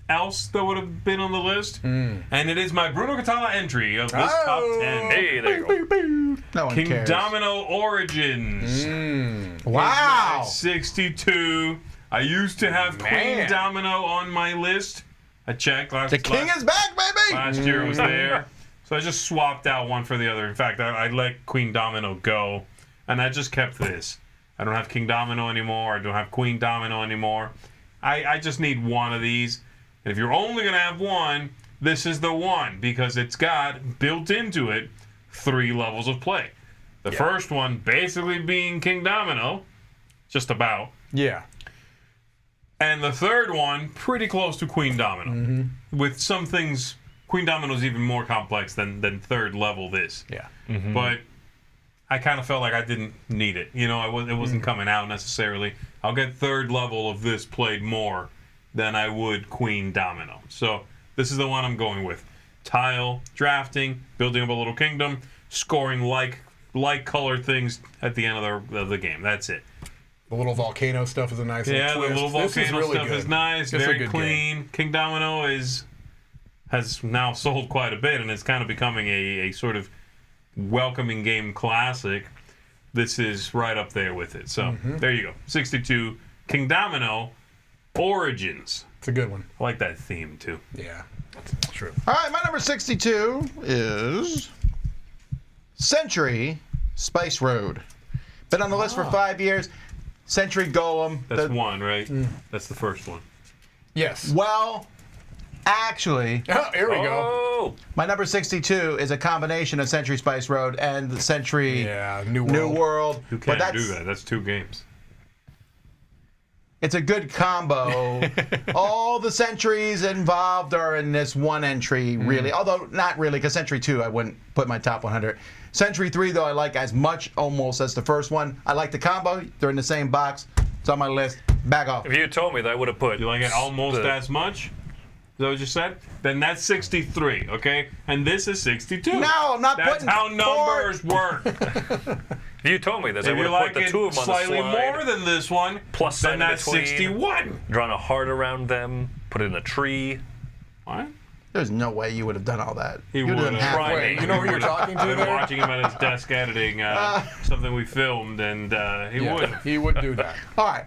else that would have been on the list. And it is my Bruno Catala entry of this top 10. Hey, there you go. No one King cares. Domino Origins. Wow. 62. I used to have Queen Domino on my list. I checked last The king is back, baby. last year it was there. So I just swapped out one for the other. In fact, I let Queen Domino go, and I just kept this. I don't have King Domino anymore. I don't have Queen Domino anymore. I just need one of these. And if you're only going to have one, this is the one, because it's got, built into it, 3 levels of play. The first one basically being King Domino, just about. Yeah. And the third one, pretty close to Queen Domino. With some things, Queen Domino is even more complex than third level this. Yeah. But I kind of felt like I didn't need it. You know, it wasn't coming out necessarily. I'll get third level of this played more than I would Queen Domino. So this is the one I'm going with. Tile, drafting, building up a little kingdom, scoring like colored things at the end of the game. That's it. The little volcano stuff is a nice Yeah, little the twist. little This is volcano really stuff good. is nice, This is a very good clean. game. King Domino has now sold quite a bit, and it's kind of becoming a sort of welcoming game classic. This is right up there with it. So there you go. 62, King Domino Origins. It's a good one. I like that theme too. Yeah. That's true. All right, my number 62 is Century Spice Road. Been on the list for 5 years. Century Golem. That's one, right? That's the first one. Yes. Well, actually, Oh, here we go. Oh, my number 62 is a combination of Century Spice Road and the Century Yeah, New World. New World. Who But can't do that? That's 2 games. It's a good combo. All the centuries involved are in this one entry, really. Although not really, because Century 2 I wouldn't put my top 100. Century 3, though, I like as much almost as the first one. I like the combo. They're in the same box. It's on my list. Back off. if you had told me that, I would have put. You like it almost the- as much? Is that what you said? Then that's 63, okay? And this is 62. No, I'm not That's putting how numbers work. If you told me this, I If would you have like put the it 2 of them on the slightly slide. more than this one, Plus sign then in that's between. 61. Drawn a heart around them, put it in a tree. What? There's no way you would have done all that. He You would have done would've. halfway. Right. You know who you're talking to I've been there? watching him at his desk editing something we filmed, and he Yeah, would. he would do that. All right.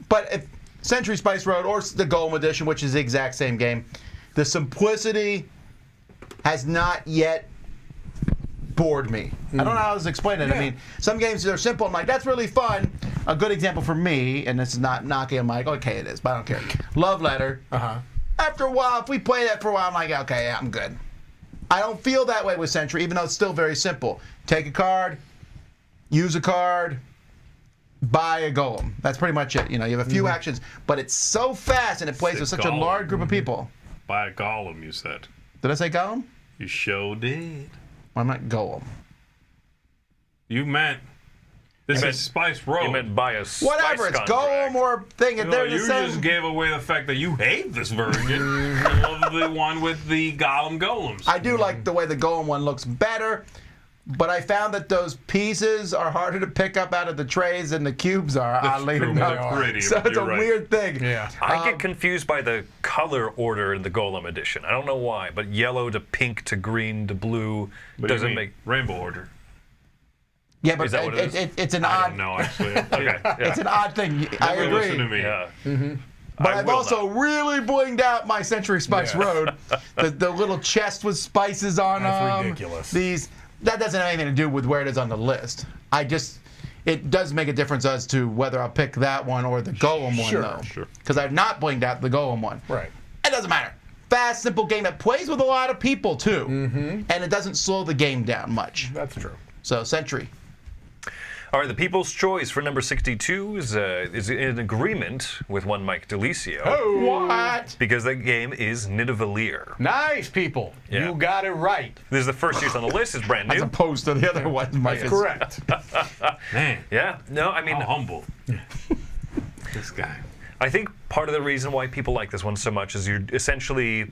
But if Century Spice Road or the Golem Edition, which is the exact same game, the simplicity has not yet bored me. I don't know how to explain it. Yeah. I mean, some games are simple. I'm like, that's really fun. A good example for me, and this is not knocking on Mike. Okay, it is, but I don't care. Love Letter. Uh-huh. After a while, if we play that for a while, I'm like, okay, yeah, I'm good. I don't feel that way with Century, even though it's still very simple. Take a card, use a card, buy a golem. That's pretty much it. You know, you have a few actions, but it's so fast and it plays It's with a such a golem. large group of people. By a golem, you said. Did I say golem? You sure did. Well, I'm not golem. You meant this is Spice Road. You meant buy a spice Whatever, it's contract. golem or thing. You know, They're the you same. just gave away the fact that you hate this version. You love the one with the golems. I do like the way the golem one looks better, but I found that those pieces are harder to pick up out of the trays than the cubes are, oddly true, enough. they're pretty, So it's you're a right. weird thing. Yeah. I get confused by the color order in the Golem edition. I don't know why, but yellow to pink to green to blue What do you doesn't mean? make. Rainbow Order. Yeah, but Is that what it is? it's an I odd. don't know, actually. Okay, yeah. It's an odd thing. I Never agree. listen to me. Yeah. But I I've will also really blinged out my Century Spice Yeah. Road. The little chest with spices on That's them. ridiculous. That doesn't have anything to do with where it is on the list. It does make a difference as to whether I'll pick that one or the Golem Sure, one, though. sure. Because I've not blinged out the Golem one. Right. It doesn't matter. Fast, simple game that plays with a lot of people, too. And it doesn't slow the game down much. That's true. So, Century. All right, the people's choice for number 62 is in agreement with one Mike DiLisio. Oh, What? Because that game is Nidavellir. nice, people. Yeah. You got it right. This is the first use on the list. It's brand As new. opposed to the other ones, Mike. is- Correct. Man, Yeah. No, I mean, how humble. This guy. I think part of the reason why people like this one so much is you're essentially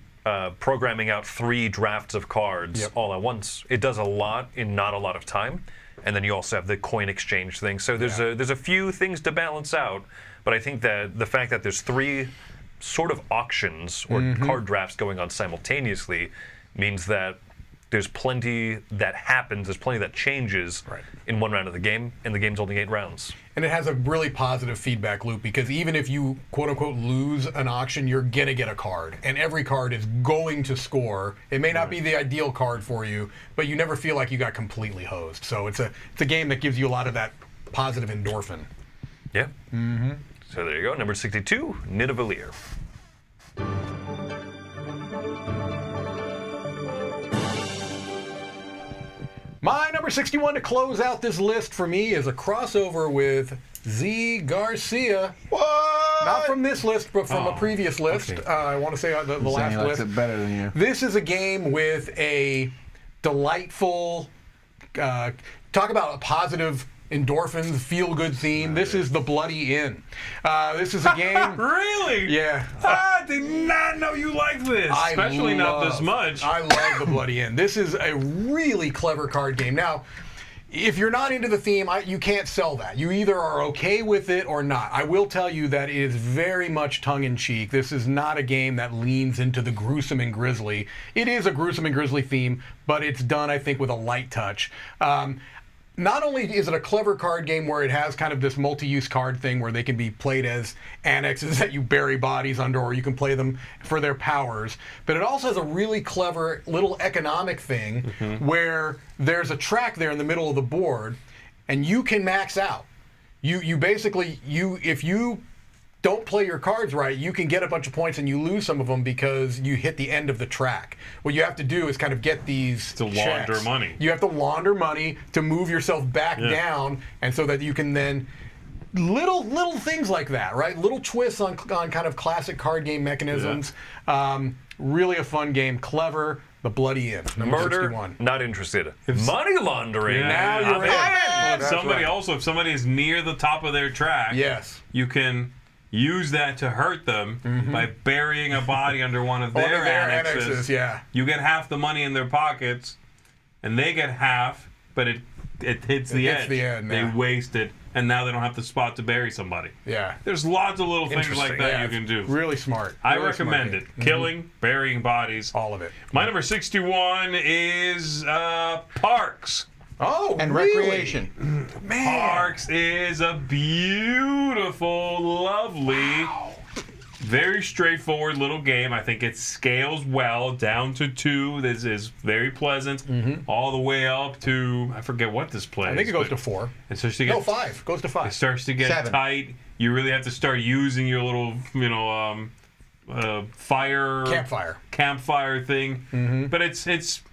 programming out 3 drafts of cards all at once. It does a lot in not a lot of time, and then you also have the coin exchange thing. So there's a few things to balance out, but I think that the fact that there's 3 sort of auctions or card drafts going on simultaneously means that there's plenty that happens, there's plenty that changes in one round of the game, and the game's only 8 rounds. And it has a really positive feedback loop because even if you quote unquote lose an auction, you're gonna get a card, and every card is going to score. It may not be the ideal card for you, but you never feel like you got completely hosed. So it's a game that gives you a lot of that positive endorphin. Yeah. So there you go, number 62, Nidavellir. My number 61 to close out this list for me is a crossover with Zee Garcia. What? Not from this list, but from a previous list. I want to say the last He likes list. it better than you. This is a game with a delightful, talk about a positive endorphins, feel-good theme. This is The Bloody Inn. This is a game... Really? Yeah. I did not know you liked this. Especially not this much. I love The Bloody Inn. This is a really clever card game. Now, if you're not into the theme, you can't sell that. You either are okay with it or not. I will tell you that it is very much tongue-in-cheek. This is not a game that leans into the gruesome and grisly. It is a gruesome and grisly theme, but it's done, I think, with a light touch. Not only is it a clever card game where it has kind of this multi-use card thing where they can be played as annexes that you bury bodies under, or you can play them for their powers, but it also has a really clever little economic thing where there's a track there in the middle of the board, and you can max out. You basically, if you don't play your cards right, you can get a bunch of points and you lose some of them because you hit the end of the track. What you have to do is kind of get these To launder checks. money. You have to launder money to move yourself back down, and so that you can then little things like that, right? Little twists on kind of classic card game mechanisms. Really a fun game, clever. The Bloody Inn, number Murder, 61. not interested. Money laundering. Now I'm you're in. in. Well, if That's somebody right. also, if somebody is near the top of their track, Yes. you can use that to hurt them by burying a body under one of their, annexes. Yeah. You get half the money in their pockets, and they get half, but it hits the hits edge. the end, They yeah. waste it, and now they don't have the spot to bury somebody. Yeah. There's lots of little things like Interesting. that Yeah, you can do. Really smart. I Really smart recommend game. it. Killing, burying bodies. All of it. My number 61 is Parks. Oh, And really? recreation. Man. Parks is a beautiful, lovely, very straightforward little game. I think it scales well down to 2. This is very pleasant. All the way up to, I forget what this plays. I think it goes but to 4. it starts to get, No, 5. Goes to 5. it starts to get 7. tight. You really have to start using your little, fire Campfire. thing. But it's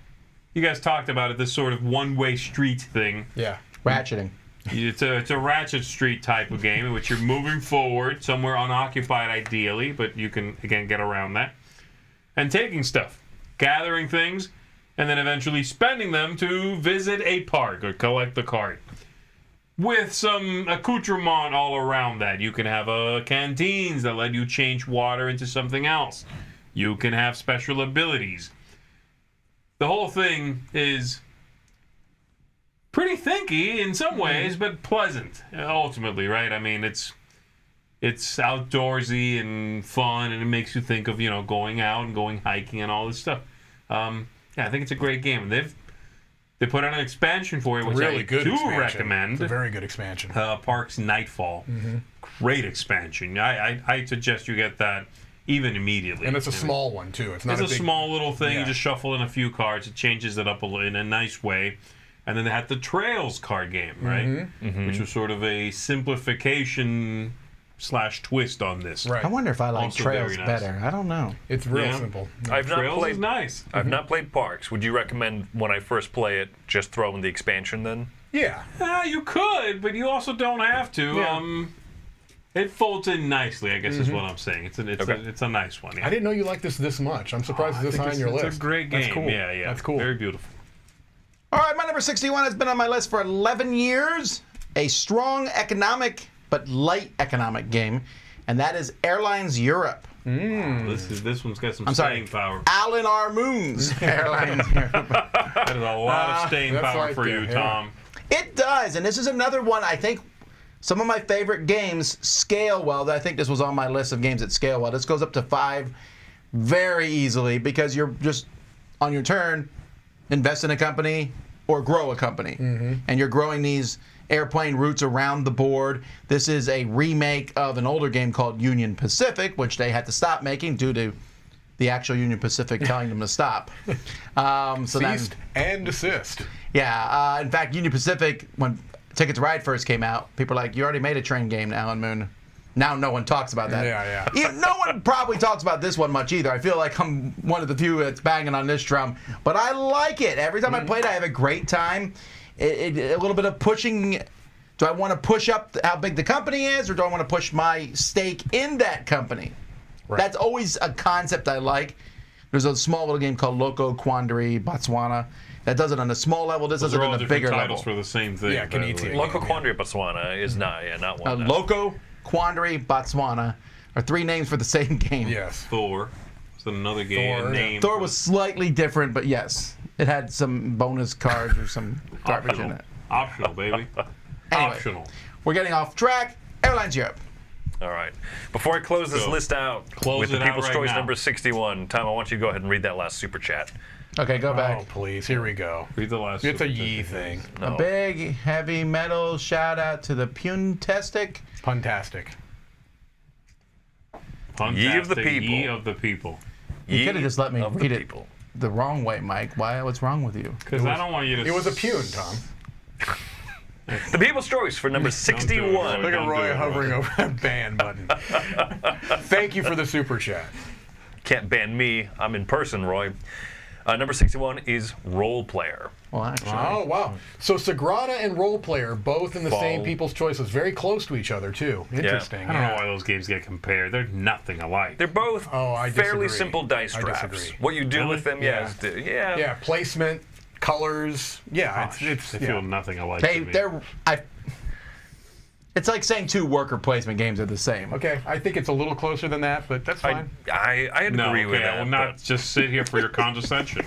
you guys talked about it, this sort of one-way street thing. Yeah. Ratcheting. It's a Ratchet Street type of game in which you're moving forward, somewhere unoccupied ideally, but you can, again, get around that. And taking stuff, gathering things, and then eventually spending them to visit a park or collect the card. With some accoutrement all around that. You can have canteens that let you change water into something else. You can have special abilities. The whole thing is pretty thinky in some ways, but pleasant ultimately, right? I mean, it's outdoorsy and fun, and it makes you think of going out and going hiking and all this stuff. Yeah, I think it's a great game. They put out an expansion for it, which Really I good do expansion. recommend. It's a very good expansion. Parks Nightfall, great expansion. I suggest you get that even immediately. And it's a small one, too. It's not It's a big... small little thing. Yeah. You just shuffle in a few cards. It changes it up in a nice way. And then they had the Trails card game, right? Which was sort of a simplification / twist on this. Right. I wonder if I like Also Trails very nice. better. I don't know. It's real Yeah. simple. I've not Trails played. is nice. I've not played Parks. Would you recommend when I first play it, just throw in the expansion then? Yeah. You could, but you also don't have to. Yeah. It folds in nicely, I guess is what I'm saying. It's a nice one. Yeah. I didn't know you liked this much. I'm surprised it's this high on your list. It's a great game. That's cool. Yeah. That's cool. Very beautiful. All right, my number 61 has been on my list for 11 years. A strong economic but light economic game, and that is Airlines Europe. This one's got some staying power. Alan R. Moon's Airlines Europe. That is a lot of staying power right for there, you, yeah. Tom. It does, and this is another one. I think some of my favorite games scale well. I think this was on my list of games that scale well. This goes up to 5 very easily because you're just on your turn, invest in a company or grow a company, and you're growing these airplane routes around the board. This is a remake of an older game called Union Pacific, which they had to stop making due to the actual Union Pacific telling them to stop. Ceased and desist. Yeah, in fact, Union Pacific, when Ticket to Ride first came out, people were like, you already made a train game, Alan Moon. Now no one talks about that. Yeah. No one probably talks about this one much either. I feel like I'm one of the few that's banging on this drum. But I like it. Every time I play it, I have a great time. A little bit of pushing. Do I want to push up how big the company is, or do I want to push my stake in that company? Right. That's always a concept I like. There's a small little game called Loco Quandary Botswana that does it on a small level. This does it on a bigger level. Titles for the same thing. Yeah, Canadian. Local Quandary Botswana is not one. no. Loco Quandary Botswana are 3 names for the same game. Yes. Thor. It's another game. Thor. Name. Thor was slightly different, but yes, it had some bonus cards or some garbage in it. Optional, baby. Anyway, Optional. we're getting off track. Airlines Europe. All right. Before I close this list out with the it out People's right Choice now. number 61, Tom, I want you to go ahead and read that last super chat. Okay, go Oh, back. please. Here we go. Read the last. It's a super Yee chat. thing. No. A big heavy metal shout out to the Puntastic. Puntastic. Ye of the Fantastic. people. Ye of the people. You could have just let me of the read it people. the wrong way, Mike. What's wrong with you? Because I don't want you to. It was a pune, Tom. The People's Choice for number 61. Look at Don't do Roy it, hovering Roy. over that ban button. Thank you for the super chat. Can't ban me. I'm in person, Roy. Number 61 is Role Player. Well, actually. Oh, wow. So Sagrada and Role Player both in the same Fall. People's Choices. Very close to each other, too. Interesting. I don't know why those games get compared. They're nothing alike. They're both I fairly disagree. simple dice I drafts. disagree. What you do Really? with them, Yeah. yeah. Placement, colors. Yeah, Gosh, it's they yeah. feel nothing alike to me. It's like saying 2 worker placement games are the same. Okay, I think it's a little closer than that, but that's I fine. agree No, with okay, that. I will not just sit here for your condescension.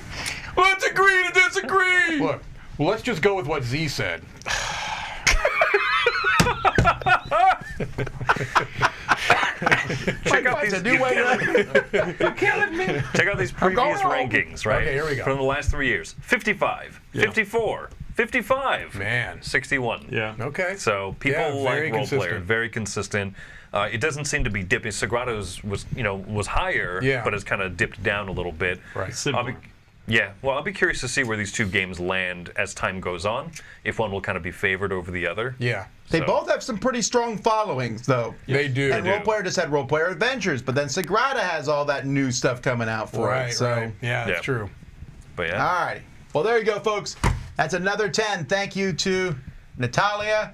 Let's agree to disagree! Look, well, let's just go with what Z said. Check out It's these a new way to... Check out these previous going home. rankings, right? Okay, here we go. From the last 3 years. 55, 54, 55, Man. 61. Yeah. Okay. So people Yeah, like very Role Player, consistent. very consistent. It doesn't seem to be dipping. Sagrada's was higher, Yeah. but it's kind of dipped down a little bit. Right. Similar. I'll be curious to see where these 2 games land as time goes on. If one will kind of be favored over the other. Yeah. They So- both have some pretty strong followings, though. They do. And Role Player just had Role Player Adventures, but then Sagrada has all that new stuff coming out for Right, it. So, right. Yeah, that's Yeah. true. But yeah. all right. Well, there you go, folks. That's another 10. Thank you to Natalia.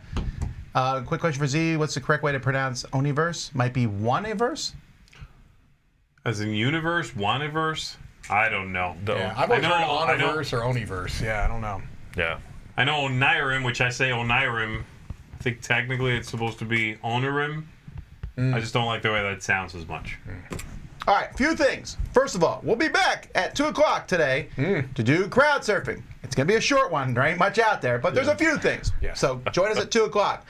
Quick question for Z. What's the correct way to pronounce Oniverse? Might be One-iverse? As in universe, Waniverse? I don't know. Yeah, I've always heard I know- Oniverse or Oniverse. Yeah, I don't know. Yeah. I know Onirim, which I say Onirim. I think technically it's supposed to be Onirim. I just don't like the way that sounds as much. All right, few things. First of all, we'll be back at 2 o'clock today to do crowd surfing. It's going to be a short one. There ain't much out there, but there's a few things. Yes. So join us at 2 o'clock.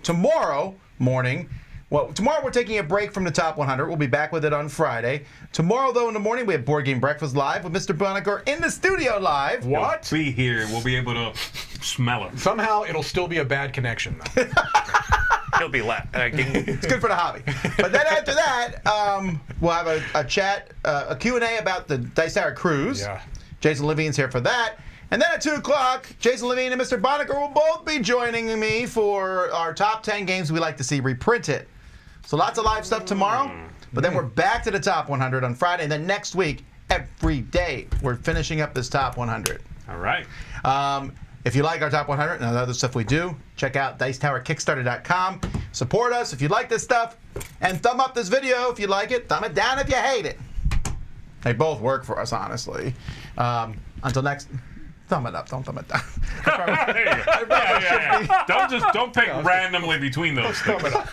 Tomorrow morning, tomorrow we're taking a break from the Top 100. We'll be back with it on Friday. Tomorrow, though, in the morning, we have Board Game Breakfast live with Mr. Bonacker in the studio live. What? Be here. We'll be able to smell it. Somehow it'll still be a bad connection, though. He'll be It's good for the hobby. But then after that, we'll have a chat, a Q&A about the Dice Tower Cruise. Yeah. Jason Levine's here for that. And then at 2 o'clock, Jason Levine and Mr. Bonacker will both be joining me for our top 10 games we like to see reprinted. So lots of live stuff tomorrow. But then we're back to the Top 100 on Friday. And then next week, every day, we're finishing up this Top 100. All right. If you like our top 100 and the other stuff we do, check out DicetowerKickstarter.com. Support us if you like this stuff, and thumb up this video if you like it. Thumb it down if you hate it. They both work for us, honestly. Until next, thumb it up. Don't thumb it down. Don't pick randomly between those things. Thumb it up.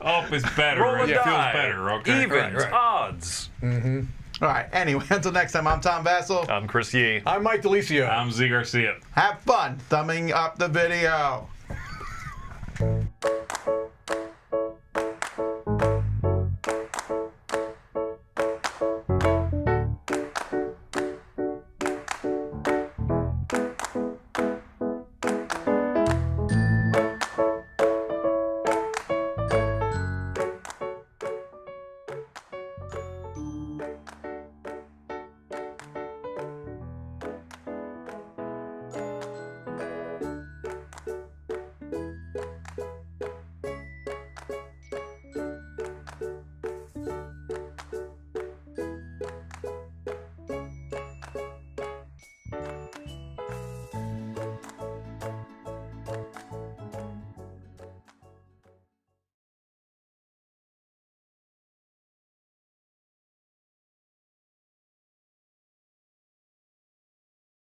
Up is better. Roll a It feels die. better. Okay. Evens, Right. odds. All right. Anyway, until next time, I'm Tom Vasel. I'm Chris Yee. I'm Mike DiLisio. I'm Zee Garcia. Have fun thumbing up the video.